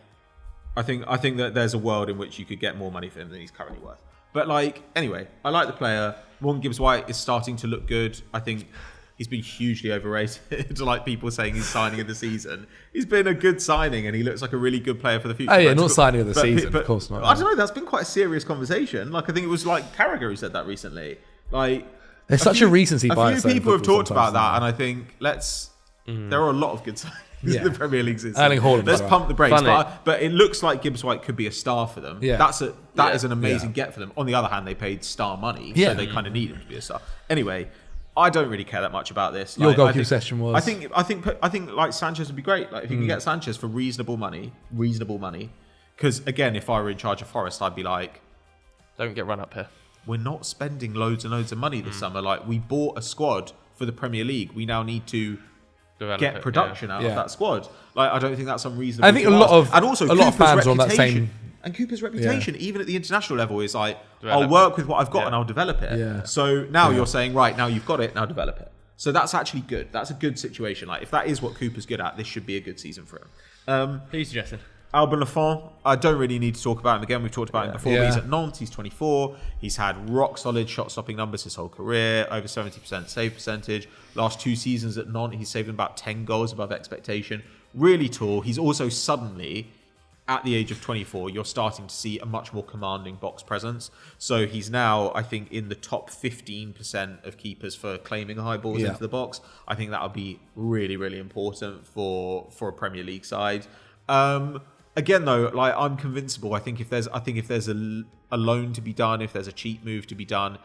C: I think that there's a world in which you could get more money for him than he's currently worth. But anyway, I like the player. Morgan Gibbs-White is starting to look good. I think he's been hugely overrated. People saying he's signing of the season. He's been a good signing, and he looks like a really good player for the future.
B: Oh yeah, not signing of the season, but, of course not.
C: I don't know. That's been quite a serious conversation. I think it was Carragher who said that recently.
B: There's such a recency bias.
C: A few people have talked about that, and I think there are a lot of good signings. Yeah. The Premier League season.
B: Erling Haaland.
C: Let's pump the brakes. But it looks like Gibbs-White could be a star for them.
B: Yeah.
C: That is an amazing get for them. On the other hand, they paid star money, so they kind of need him to be a star. Anyway, I don't really care that much about this.
B: Your goalkeeper session was.
C: I think Sanchez would be great. If you can get Sanchez for reasonable money. Because again, if I were in charge of Forest, I'd be like,
A: don't get run up here.
C: We're not spending loads and loads of money this summer. We bought a squad for the Premier League. We now need to get production out of that squad. I don't think that's unreasonable.
B: I think a lot of fans are on that same.
C: And Cooper's reputation, even at the international level, is I'll work with what I've got and I'll develop it.
B: Yeah.
C: So now you're saying, right, now you've got it, now develop it. So that's actually good. That's a good situation. If that is what Cooper's good at, this should be a good season for him.
A: Who are you suggesting?
C: Alban Lafont, I don't really need to talk about him again. We've talked about him before. But he's at Nantes. He's 24. He's had rock solid shot-stopping numbers his whole career. Over 70% save percentage. Last 2 seasons at Nantes, he's saved about 10 goals above expectation. Really tall. He's also suddenly, at the age of 24, you're starting to see a much more commanding box presence. So he's now, I think, in the top 15% of keepers for claiming high balls into the box. I think that would be really, really important for a Premier League side. Again, though, I'm convincible. I think if there's a loan to be done, if there's a cheap move to be done,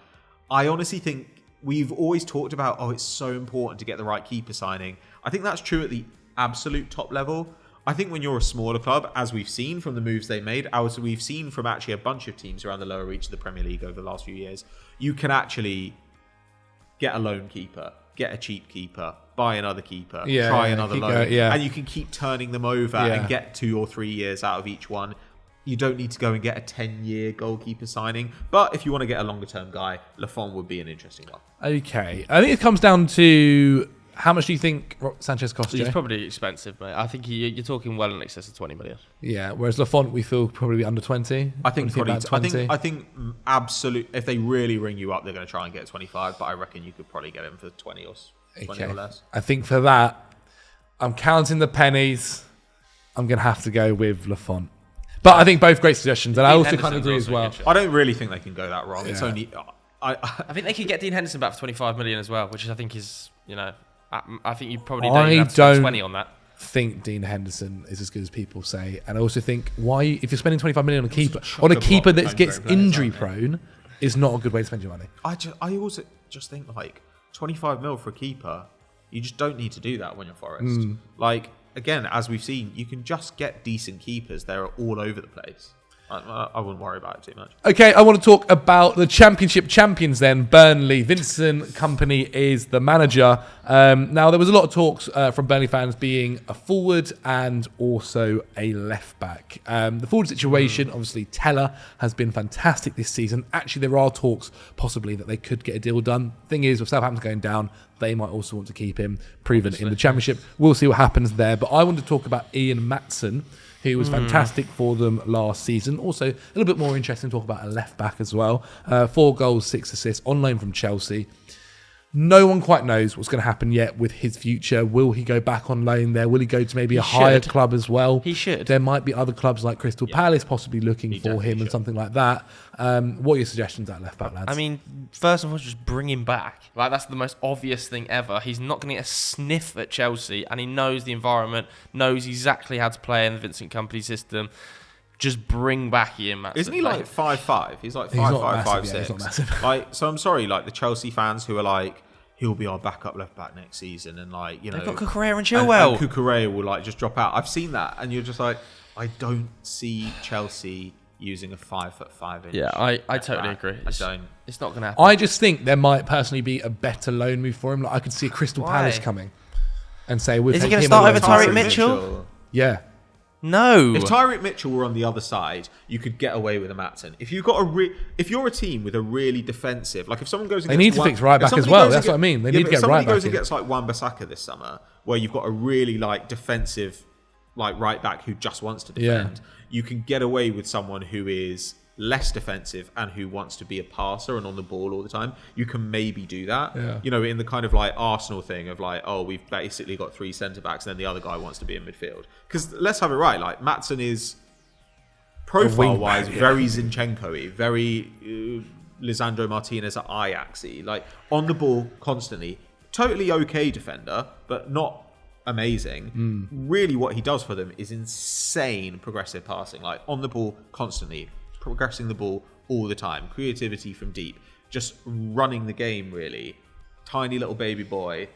C: I honestly think we've always talked about, it's so important to get the right keeper signing. I think that's true at the absolute top level. I think when you're a smaller club, as we've seen from the moves they made, as we've seen from actually a bunch of teams around the lower reach of the Premier League over the last few years, you can actually get a loan keeper, get a cheap keeper, buy another keeper,
B: Yeah,
C: try another
B: keep
C: loan,
B: going, yeah.
C: and you can keep turning them over and get 2 or 3 years out of each one. You don't need to go and get a 10-year goalkeeper signing. But if you want to get a longer-term guy, Lafont would be an interesting one.
B: Okay. I think it comes down to how much do you think Sanchez cost you?
A: He's probably expensive, mate. I think you're talking well in excess of 20 million.
B: Yeah, whereas Lafont, we feel probably under 20.
C: I think probably.
B: about 20.
C: I think absolute. If they really ring you up, they're going to try and get 25. But I reckon you could probably get him for 20 or less.
B: I think for that, I'm counting the pennies. I'm going to have to go with Lafont. But I think both great suggestions, and I also kind of agree as well.
C: I don't really think they can go that wrong. It's only.
A: I think they could get Dean Henderson back for 25 million as well, which I think is, I think you probably don't even have to spend 20 on that.
B: Think Dean Henderson is as good as people say, and I also think if you're spending 25 million on a keeper that gets injury prone, is not a good way to spend your money.
C: I also just think like 25 mil for a keeper, you just don't need to do that when you're Forest. Like again, as we've seen, you can just get decent keepers. They're all over the place. I wouldn't worry about it too much.
B: Okay, I want to talk about the Championship champions then, Burnley. Vincent Kompany is the manager. Now, there was a lot of talks from Burnley fans being a forward and also a left-back. The forward situation, obviously, Teller has been fantastic this season. Actually, there are talks possibly that they could get a deal done. Thing is, with Southampton going down, they might also want to keep him proven in the Championship. We'll see what happens there. But I want to talk about Ian Maatsen, who was fantastic for them last season. Also, a little bit more interesting to talk about a left-back as well. 4 goals, 6 assists, on loan from Chelsea. No one quite knows what's going to happen yet with his future. Will he go back on loan there? Will he go to maybe a higher club as well?
A: He should.
B: There might be other clubs like Crystal Palace possibly looking for him and something like that. What are your suggestions at left-back, lads?
A: I mean, first of all, just bring him back. Like, that's the most obvious thing ever. He's not going to get a sniff at Chelsea, and he knows the environment, knows exactly how to play in the Vincent Kompany system. Just bring back Ian Maatsen.
C: Isn't he like 5'5"? He's like 5'5", 5'6".
B: He's not massive.
C: Like, so I'm sorry, like the Chelsea fans who are like, he'll be our backup left back next season, and like, you know,
A: they've got Cucurella and Chilwell.
C: And Cucurella will like just drop out. I've seen that, and you're just like, I don't see Chelsea using a 5'5" inch.
A: Yeah, I totally agree.
C: I don't.
A: It's not going to happen.
B: I just think there might personally be a better loan move for him. Like I could see a Crystal Palace coming and say,
A: is he going to start over Tyreek Mitchell?
B: Yeah.
A: No.
C: If Tyreek Mitchell were on the other side, you could get away with a Maatsen. If you've got if you're a team with a really defensive, like if someone goes, and
B: they need to fix right back as well. That's what I mean. They need to get right back. If somebody goes and gets
C: like Wan-Bissaka this summer, where you've got a really like defensive, like right back who just wants to defend, you can get away with someone who is less defensive and who wants to be a passer and on the ball all the time. You can maybe do that. You know, in the kind of like Arsenal thing of like, oh, we've basically got 3 centre backs and then the other guy wants to be in midfield. Because let's have it right, like Maatsen is profile wise very Zinchenko-y, very Lisandro Martinez at Ajax-y, like on the ball constantly. Totally okay defender, but not amazing. Really what he does for them is insane progressive passing, like on the ball constantly, progressing the ball all the time, creativity from deep, just running the game really. Tiny little baby boy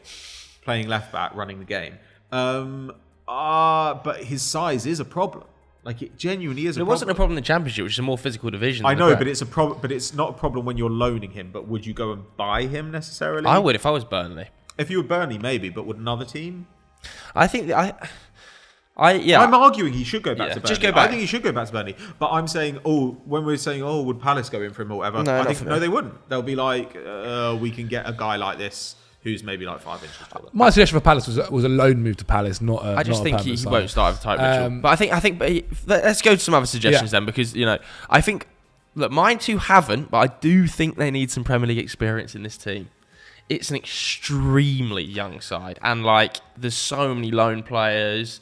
C: playing left back, running the game. But his size is a problem. Like it genuinely is a problem.
A: It wasn't a problem in the Championship, which is a more physical division.
C: I know, but it's a problem. But it's not a problem when you're loaning him. But would you go and buy him necessarily?
A: I would if I was Burnley.
C: If you were Burnley, maybe. But would another team?
A: I think
C: I'm arguing he should go back to Burnley.
A: Just go back.
C: I think he should go back to Burnley. But I'm saying, when we're saying, would Palace go in for him or whatever?
A: No,
C: I think no, they wouldn't. They'll be like, we can get a guy like this who's maybe like 5 inches taller.
B: My suggestion for Palace was a loan move to Palace, not a.
A: I just think he won't start with Tyreek Mitchell. But let's go to some other suggestions then, because I think mine too haven't, but I do think they need some Premier League experience in this team. It's an extremely young side, and like there's so many lone players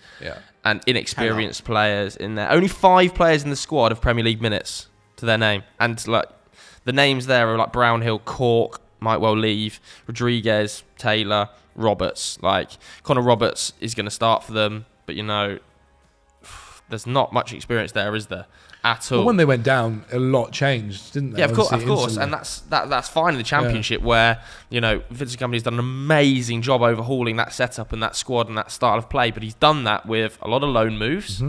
A: and inexperienced players in there. Only 5 players in the squad have Premier League minutes to their name, and like the names there are like Brownhill, Cork, might well leave, Rodriguez, Taylor, Roberts. Like Connor Roberts is going to start for them, but there's not much experience there, is there? At all.
B: Well, when they went down, a lot changed, didn't they?
A: Yeah, of course, and that's fine in the Championship, where Vincent Kompany's done an amazing job overhauling that setup and that squad and that style of play. But he's done that with a lot of loan moves,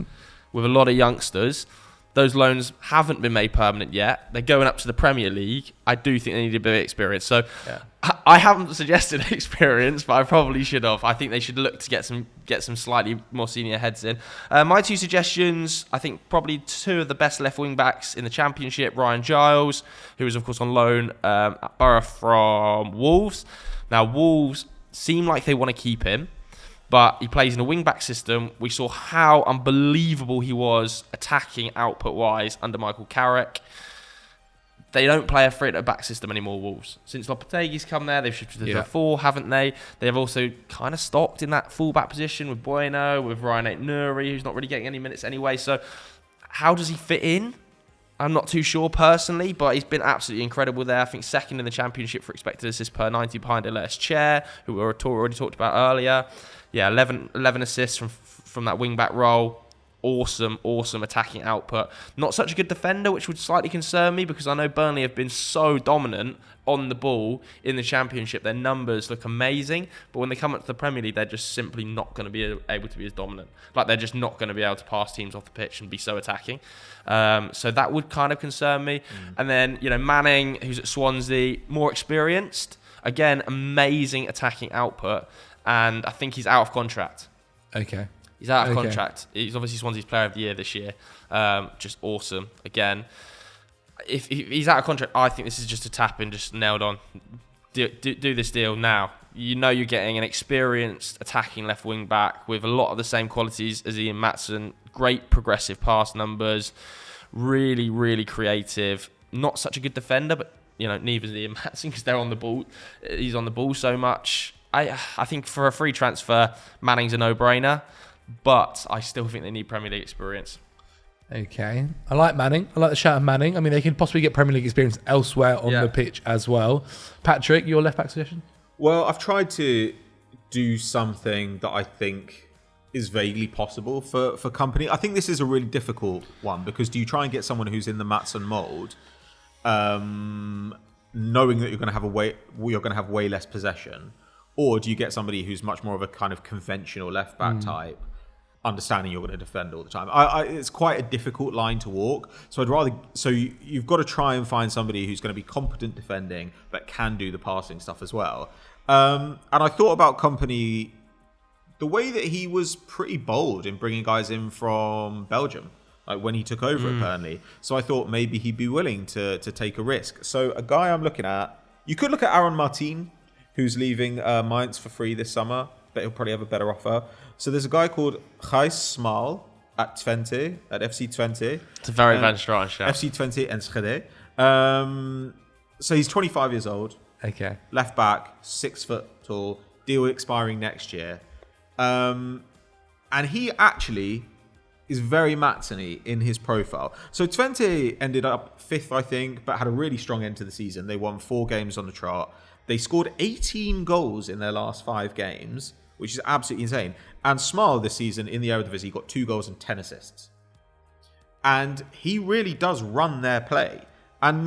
A: with a lot of youngsters, Those loans haven't been made permanent yet. They're going up to the Premier League. I do think they need a bit of experience. So I haven't suggested experience, but I probably should have. I think they should look to get some slightly more senior heads in. My 2 suggestions, I think probably 2 of the best left wing backs in the Championship. Ryan Giles, who is of course on loan at Borough from Wolves. Now Wolves seem like they want to keep him, but he plays in a wing-back system. We saw how unbelievable he was attacking output-wise under Michael Carrick. They don't play a three-at-back system anymore, Wolves. Since Lopetegui's come there, they've shifted to a 4, haven't they? They have also kind of stocked in that full-back position with Bueno, with Ryan Aït-Nouri, who's not really getting any minutes anyway. So how does he fit in? I'm not too sure personally, but he's been absolutely incredible there. I think second in the Championship for expected assists per 90 behind Elias Chair, who we already talked about earlier. Yeah, 11 assists from that wing-back role. Awesome attacking output. Not such a good defender, which would slightly concern me because I know Burnley have been so dominant on the ball in the Championship. Their numbers look amazing, but when they come up to the Premier League, they're just simply not going to be able to be as dominant. Like, they're just not going to be able to pass teams off the pitch and be so attacking. So that would kind of concern me. And then, Manning, who's at Swansea, more experienced. Again, amazing attacking output. And I think he's out of contract.
B: Okay.
A: He's out of contract. He's obviously Swansea's Player of the Year this year. Just awesome. Again, if he's out of contract, I think this is just a tap-in, just nailed on. Do this deal now. You're getting an experienced attacking left wing back with a lot of the same qualities as Ian Maatsen. Great progressive pass numbers. Really, really creative. Not such a good defender, but neither is Ian Maatsen because they're on the ball. He's on the ball so much. I think for a free transfer, Manning's a no-brainer, but I still think they need Premier League experience.
B: Okay. I like Manning. I like the shout of Manning. I mean, they can possibly get Premier League experience elsewhere on the pitch as well. Patrick, your left back suggestion?
C: Well, I've tried to do something that I think is vaguely possible for company. I think this is a really difficult one because do you try and get someone who's in the Maatsen mould, knowing that you're going to have way less possession? Or do you get somebody who's much more of a kind of conventional left-back type, understanding you're going to defend all the time? It's quite a difficult line to walk. So you've got to try and find somebody who's going to be competent defending, but can do the passing stuff as well. And I thought about Kompany, the way that he was pretty bold in bringing guys in from Belgium, like when he took over at Burnley. So I thought maybe he'd be willing to take a risk. So a guy I'm looking at, you could look at Aaron Martin, who's leaving Mainz for free this summer, but he'll probably have a better offer. So there's a guy called Gijs Smal at FC Twente.
A: It's a very Van Straten show.
C: FC Twente Enschede. So he's 25 years old.
B: Okay.
C: Left back, 6 foot tall, deal expiring next year. And he actually is very Maatsen-y in his profile. So Twente ended up 5th, I think, but had a really strong end to the season. They won 4 games on the trot. They scored 18 goals in their last 5 games, which is absolutely insane. And Smal this season in the Eredivisie got 2 goals and 10 assists. And he really does run their play. And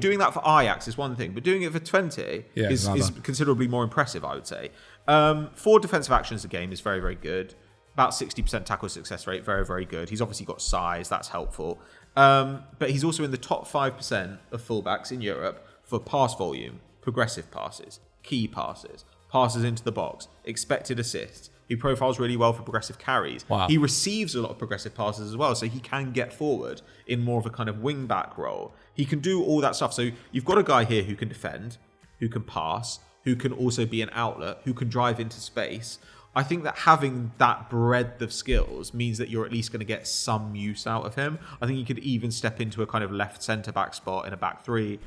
C: doing that for Ajax is one thing, but doing it for Twente is considerably more impressive, I would say. 4 defensive actions a game is very, very good. About 60% tackle success rate, very, very good. He's obviously got size, that's helpful. But he's also in the top 5% of fullbacks in Europe for pass volume. Progressive passes, key passes, passes into the box, expected assists. He profiles really well for progressive carries.
B: Wow.
C: He receives a lot of progressive passes as well, so he can get forward in more of a kind of wing-back role. He can do all that stuff. So you've got a guy here who can defend, who can pass, who can also be an outlet, who can drive into space. I think that having that breadth of skills means that you're at least going to get some use out of him. I think he could even step into a kind of left centre-back spot in a back 3.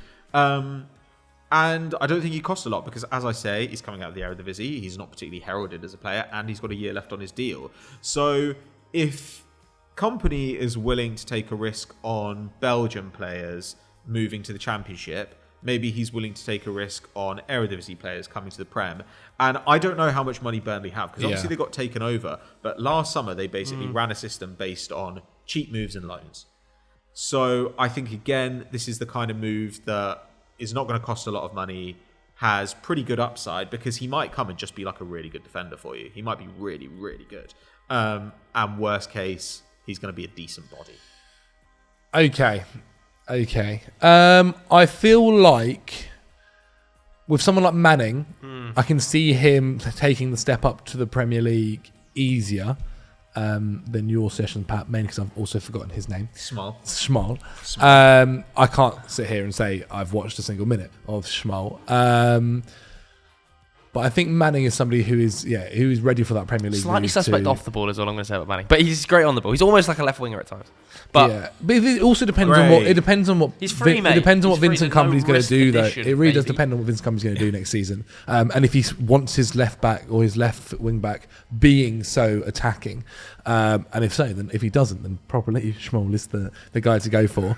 C: And I don't think he costs a lot because, as I say, he's coming out of the Eredivisie. He's not particularly heralded as a player, and he's got a year left on his deal. So if Kompany is willing to take a risk on Belgian players moving to the Championship, maybe he's willing to take a risk on Eredivisie players coming to the Prem. And I don't know how much money Burnley have because obviously they got taken over. But last summer, they basically ran a system based on cheap moves and loans. So I think, again, this is the kind of move that is not going to cost a lot of money, has pretty good upside because he might come and just be like a really good defender for you. He might be really, really good. And worst case, he's going to be a decent body.
B: Okay. I feel like with someone like Manning, I can see him taking the step up to the Premier League easier than your session, Pat, mainly because I've also forgotten his name. Schmal. I can't sit here and say I've watched a single minute of Schmal. But I think Manning is somebody who is ready for that Premier League.
A: Slightly suspect off the ball is all I'm going to say about Manning, but he's great on the ball. He's almost like a left winger at times. But
B: it also depends on what
A: he's free, mate.
B: It depends on what
A: He's
B: Vincent
A: free,
B: Kompany's going to do, though.
A: addition,
B: It really does
A: maybe.
B: depend on what Vincent Kompany's going to do next season, and if he wants his left back or his left wing back being so attacking, and if so, then if he doesn't, then probably Schmal is the guy to go for.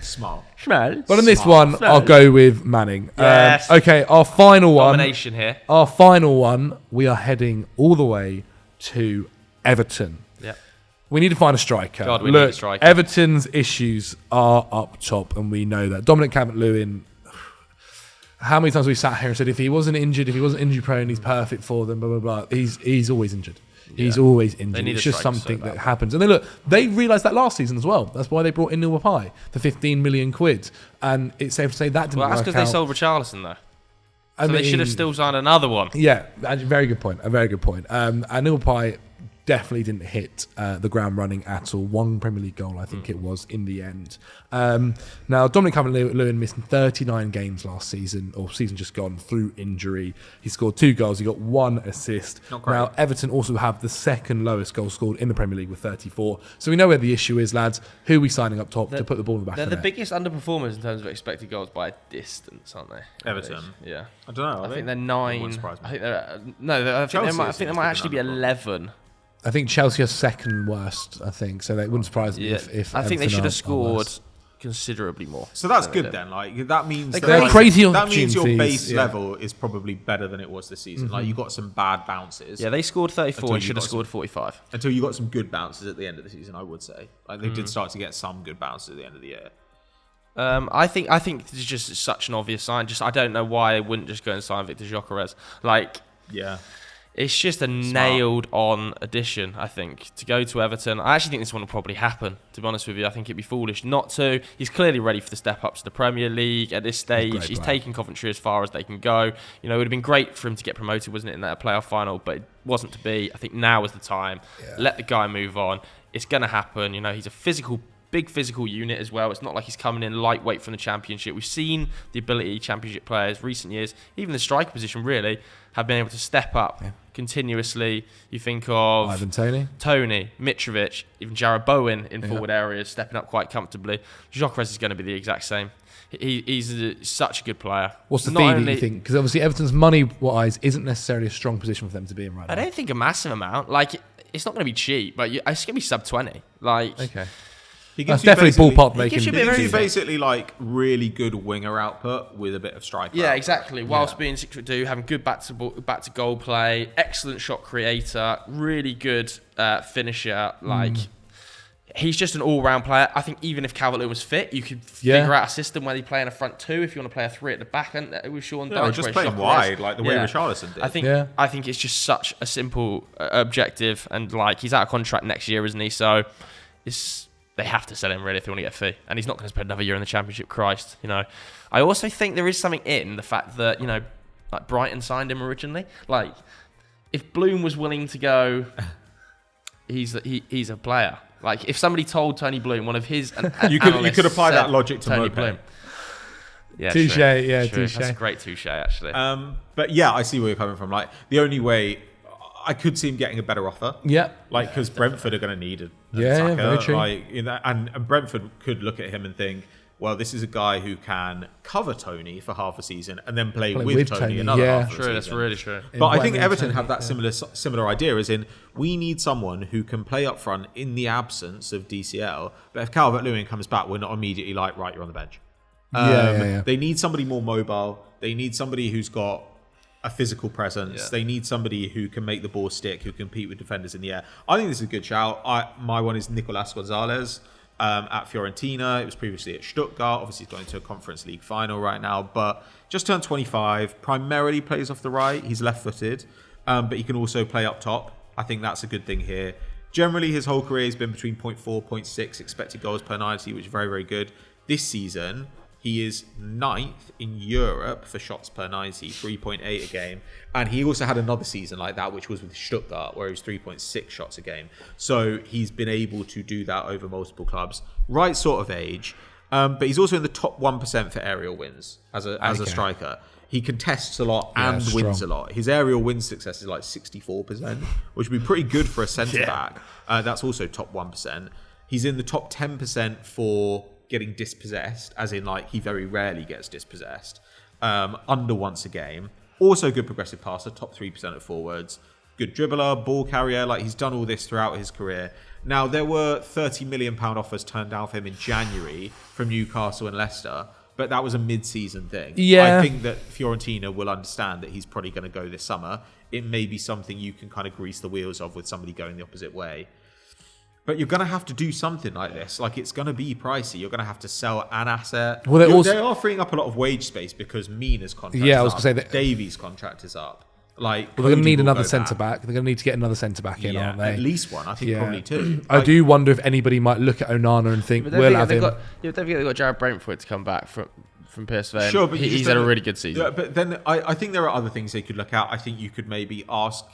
C: Smart.
B: But on this one, I'll go with Manning.
A: Yes.
B: Okay, our final one.
A: Domination here.
B: Our final one. We are heading all the way to Everton.
A: Yeah.
B: We need to find a striker.
A: God, we need a striker.
B: Everton's issues are up top, and we know that. Dominic Calvert-Lewin, how many times have we sat here and said if he wasn't injury prone, he's perfect for them, blah, blah, blah. He's always injured. He's always injured.
A: need
B: It's
A: a
B: just
A: striker
B: something
A: so
B: that
A: bad.
B: happens. And they realised that last season as well. That's why they brought in Neil Mapai for 15 million quid. And it's safe to say that didn't
A: Well, that's
B: work
A: because
B: out.
A: they sold Richarlison, though.
B: I
A: So they should have
B: mean,
A: still signed another one.
B: Yeah, a very good point. And Neil Mapai definitely didn't hit the ground running at all. One Premier League goal, I think it was, in the end. Now, Dominic Calvert-Lewin missed 39 games last season, or season just gone, through injury. He scored 2 goals. He got 1 assist.
C: Not great.
B: Now, Everton also have the second lowest goal scored in the Premier League with 34. So we know where the issue is, lads. Who are we signing up top to put the ball in the back
A: They're
B: of
A: the
B: net?
A: biggest underperformers in terms of expected goals by a distance, aren't they?
C: Everton?
A: Yeah.
C: I don't know.
A: I think they're
C: Wouldn't
A: 9.
C: surprise me.
A: I think they're I think they
C: Chelsea
A: might actually be 11.
B: I think Chelsea are second worst, I think. So that wouldn't surprise me
A: Yeah.
B: if
A: I think they
B: Everton
A: should
B: are
A: have scored
B: worse.
A: considerably more.
C: So that's
A: than
C: good
A: they did.
C: then. Like that means
A: They're
C: that,
B: crazy
C: that means your
B: opportunities,
C: base level is probably better than it was this season. Like you got some bad bounces.
A: Yeah, they scored 34
C: Until
A: and
C: you
A: should have
C: got
A: scored 45.
C: Until you got some good bounces at the end of the season, I would say. Like they did start to get some good bounces at the end of the year.
A: I think this is just such an obvious sign. I don't know why they wouldn't just go and sign Victor Gyökeres. Like,
C: Yeah.
A: it's just a nailed-on addition, I think, to go to Everton. I actually think this one will probably happen, to be honest with you. I think it'd be foolish not to. He's clearly ready for the step up to the Premier League at this stage. He's taken Coventry as far as they can go. You know, it would have been great for him to get promoted, wasn't it, in that playoff final, but it wasn't to be. I think now is the time. Yeah. Let the guy move on. It's going to happen. You know, he's a big physical unit as well. It's not like he's coming in lightweight from the Championship. We've seen the ability Championship players recent years, even the striker position really, have been able to step up continuously. You think of
B: Ivan
A: Tony, Mitrovic, even Jarrod Bowen in forward areas, stepping up quite comfortably. Gyökeres is going to be the exact same. He's such a good player.
B: What's the fee, do you think? Because obviously Everton's money-wise isn't necessarily a strong position for them to be in right now.
A: I don't think a massive amount. Like, it's not going to be cheap, but it's going to be sub-20. Like,
B: okay.
C: That's
B: definitely ballpark they
A: gives
B: can
A: you a bit of
C: He
A: everything.
C: basically like really good winger output with a bit of striker.
A: Yeah,
C: output.
A: exactly. Whilst being 6'2", having good back to goal play, excellent shot creator, really good finisher. Like, he's just an all-round player. I think even if Calvert-Lewin was fit, you could figure out a system where they play in a front 2 if you want to play a 3 at the back end with Sean
C: Yeah, or
A: Dyche.
C: just
A: where
C: playing
A: Gyökeres-
C: wide like the way Richarlison did.
A: I think it's just such a simple objective, and like he's out of contract next year, isn't he? So they have to sell him really if they want to get a fee, and he's not going to spend another year in the Championship. Christ, you know. I also think there is something in the fact that, you know, like Brighton signed him originally. Like, if Bloom was willing to go, he's a player. Like, if somebody told Tony Bloom, one of his
C: you could apply that logic to
A: Tony
C: Mopé.
A: Bloom. Yeah,
B: Touche,
A: true.
B: yeah,
A: True.
B: touche.
A: That's a great touche, actually.
C: But yeah, I see where you're coming from. Like the only way I could see him getting a better offer.
B: Yeah.
C: Like because Brentford are going to need an
B: Yeah,
C: attacker.
B: very true.
C: Like, and Brentford could look at him and think, well, this is a guy who can cover Tony for half a season and then play with Tony another half of the
A: True, that's
C: season.
A: really true.
C: But I think Everton have that similar idea, as in we need someone who can play up front in the absence of DCL. But if Calvert-Lewin comes back, we're not immediately like, right, you're on the bench. They need somebody more mobile. They need somebody who's got a physical presence.
A: Yeah.
C: They need somebody who can make the ball stick, who can compete with defenders in the air. I think this is a good shout. My one is Nicolas Gonzalez at Fiorentina. It was previously at Stuttgart. Obviously, he's going to a Conference League final right now, but just turned 25. Primarily plays off the right. He's left-footed, but he can also play up top. I think that's a good thing here. Generally, his whole career has been between 0.4, 0.6 expected goals per 90, which is very, very good. This season, he is 9th in Europe for shots per 90, 3.8 a game. And he also had another season like that, which was with Stuttgart, where he was 3.6 shots a game. So he's been able to do that over multiple clubs. Right sort of age. But he's also in the top 1% for aerial wins as a striker. He contests a lot and wins a lot. His aerial win success is like 64%, which would be pretty good for a centre-back. That's also top 1%. He's in the top 10% for getting dispossessed, as in like he very rarely gets dispossessed, under once a game. Also good progressive passer, top 3% at forwards. Good dribbler, ball carrier. Like he's done all this throughout his career. Now, there were £30 million offers turned down for him in January from Newcastle and Leicester. But that was a mid-season thing.
B: Yeah.
C: I think that Fiorentina will understand that he's probably going to go this summer. It may be something you can kind of grease the wheels of with somebody going the opposite way. But you're going to have to do something like this. Like, it's going to be pricey. You're going to have to sell an asset.
B: Well,
C: they are freeing up a lot of wage space because Mina's contract
B: Yeah,
C: is
B: I was
C: up.
B: going to say that.
C: Davies' contract is up. Like,
B: Well, they're going to
C: Cody
B: need
C: will
B: another
C: go
B: centre
C: back.
B: back. They're going to need to get another centre back in, aren't they?
C: At least one. I think probably two.
B: I do wonder if anybody might look at Onana and think, we'll have him.
A: Don't forget they've got Jared Brentford to come back from PSV.
C: Sure, but
A: he's had a really good season.
C: Yeah, but then I think there are other things they could look at. I think you could maybe ask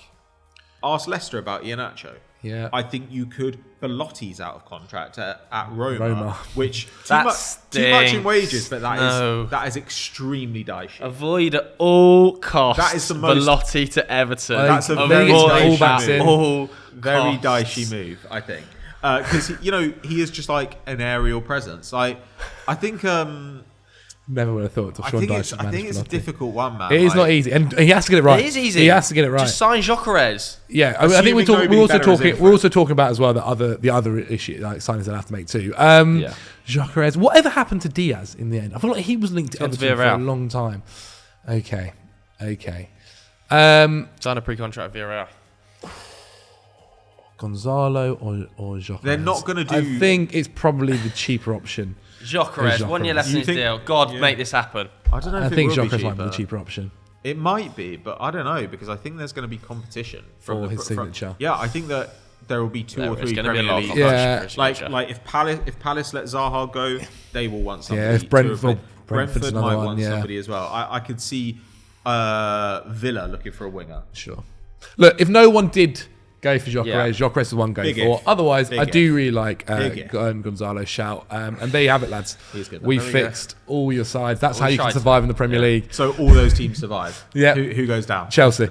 C: Leicester about Iheanacho.
B: Yeah.
C: I think you could. Belotti's out of contract at Roma, which too
A: That
C: much in wages, but
A: No.
C: that is extremely dicey.
A: Avoid at all costs.
C: That is the most-
A: Velotti to Everton.
C: That's a
B: I
C: very
B: think it's
C: dicey
B: fullbacks
C: move.
B: in.
A: all
C: Very
A: costs.
C: dicey move, I think, because he is just like an aerial presence. I think.
B: Never would have thought.
C: I think it's a difficult one, man.
B: It is not easy, and he has to get it right.
A: It is easy.
B: He has to get it right.
A: Just sign Gyökeres.
B: Yeah, I think
C: Assuming nobody
B: we're also
C: better is
B: talking.
C: in
B: We're
C: for
B: also talking about as well the other issue, like signings they'll have to make too.
A: Yeah.
B: Gyökeres. Whatever happened to Diaz in the end? I feel like he was linked to
A: Gone to
B: Everton for a
A: Villarreal.
B: long time. Okay.
A: Sign a pre-contract with Villarreal.
B: Gonzalo or Gyökeres?
C: They're not going to do.
B: I think it's probably the cheaper option.
A: Gyökeres, 1 year left in
C: You
A: his
C: think-
A: deal. God,
C: Yeah.
A: make this happen.
C: I don't know.
B: I
C: if
B: think
C: it will be
B: Gyökeres might be the
C: cheaper.
B: cheaper option.
C: It might be, but I don't know because I think there's going to be competition
B: For his signature.
C: Yeah, I think that there will be two or
A: There's
C: three
A: going to be a
C: Premier
A: lot of
C: League.
A: competition
B: Yeah.
A: for his signature.
C: Like if Palace let Zaha go, they will want somebody.
B: Yeah, if
C: to
B: Brentford-
C: replace-
B: Brentford's
C: Brentford
B: another
C: might
B: one,
C: want
B: yeah.
C: somebody as well. I could see Villa looking for a winger.
B: Sure. Look, if no one did go for Gyökeres,
A: Yeah.
B: Gyökeres is the one going
C: Big
B: for.
C: if.
B: Otherwise,
C: Big
B: I
C: if.
B: do really like
C: Big if.
B: Gonzalo's shout. And there you have it, lads.
C: He's good.
B: We
C: There we go.
B: fixed all your sides. That's
A: All
B: how you can
A: shites.
B: survive in the Premier
A: Yeah.
B: League.
C: So all those teams survive.
B: Yeah.
C: Who goes down?
B: Chelsea.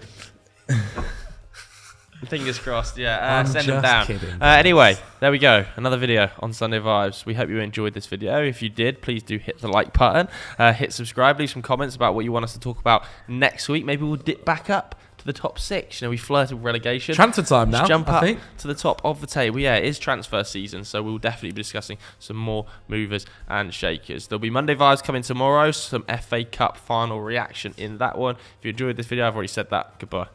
A: Fingers crossed, yeah.
B: I'm
A: Send them
B: just
A: down.
B: kidding.
A: Anyway, there we go. Another video on Sunday Vibes. We hope you enjoyed this video. If you did, please do hit the like button. Hit subscribe. Leave some comments about what you want us to talk about next week. Maybe we'll dip back up to the top 6. You know, we flirted with relegation.
B: Transfer time now,
A: Just jump
B: I
A: up
B: think.
A: to the top of the table. Yeah, it is transfer season, so we'll definitely be discussing some more movers and shakers. There'll be Monday Vibes coming tomorrow. Some FA Cup final reaction in that one. If you enjoyed this video, I've already said that. Goodbye.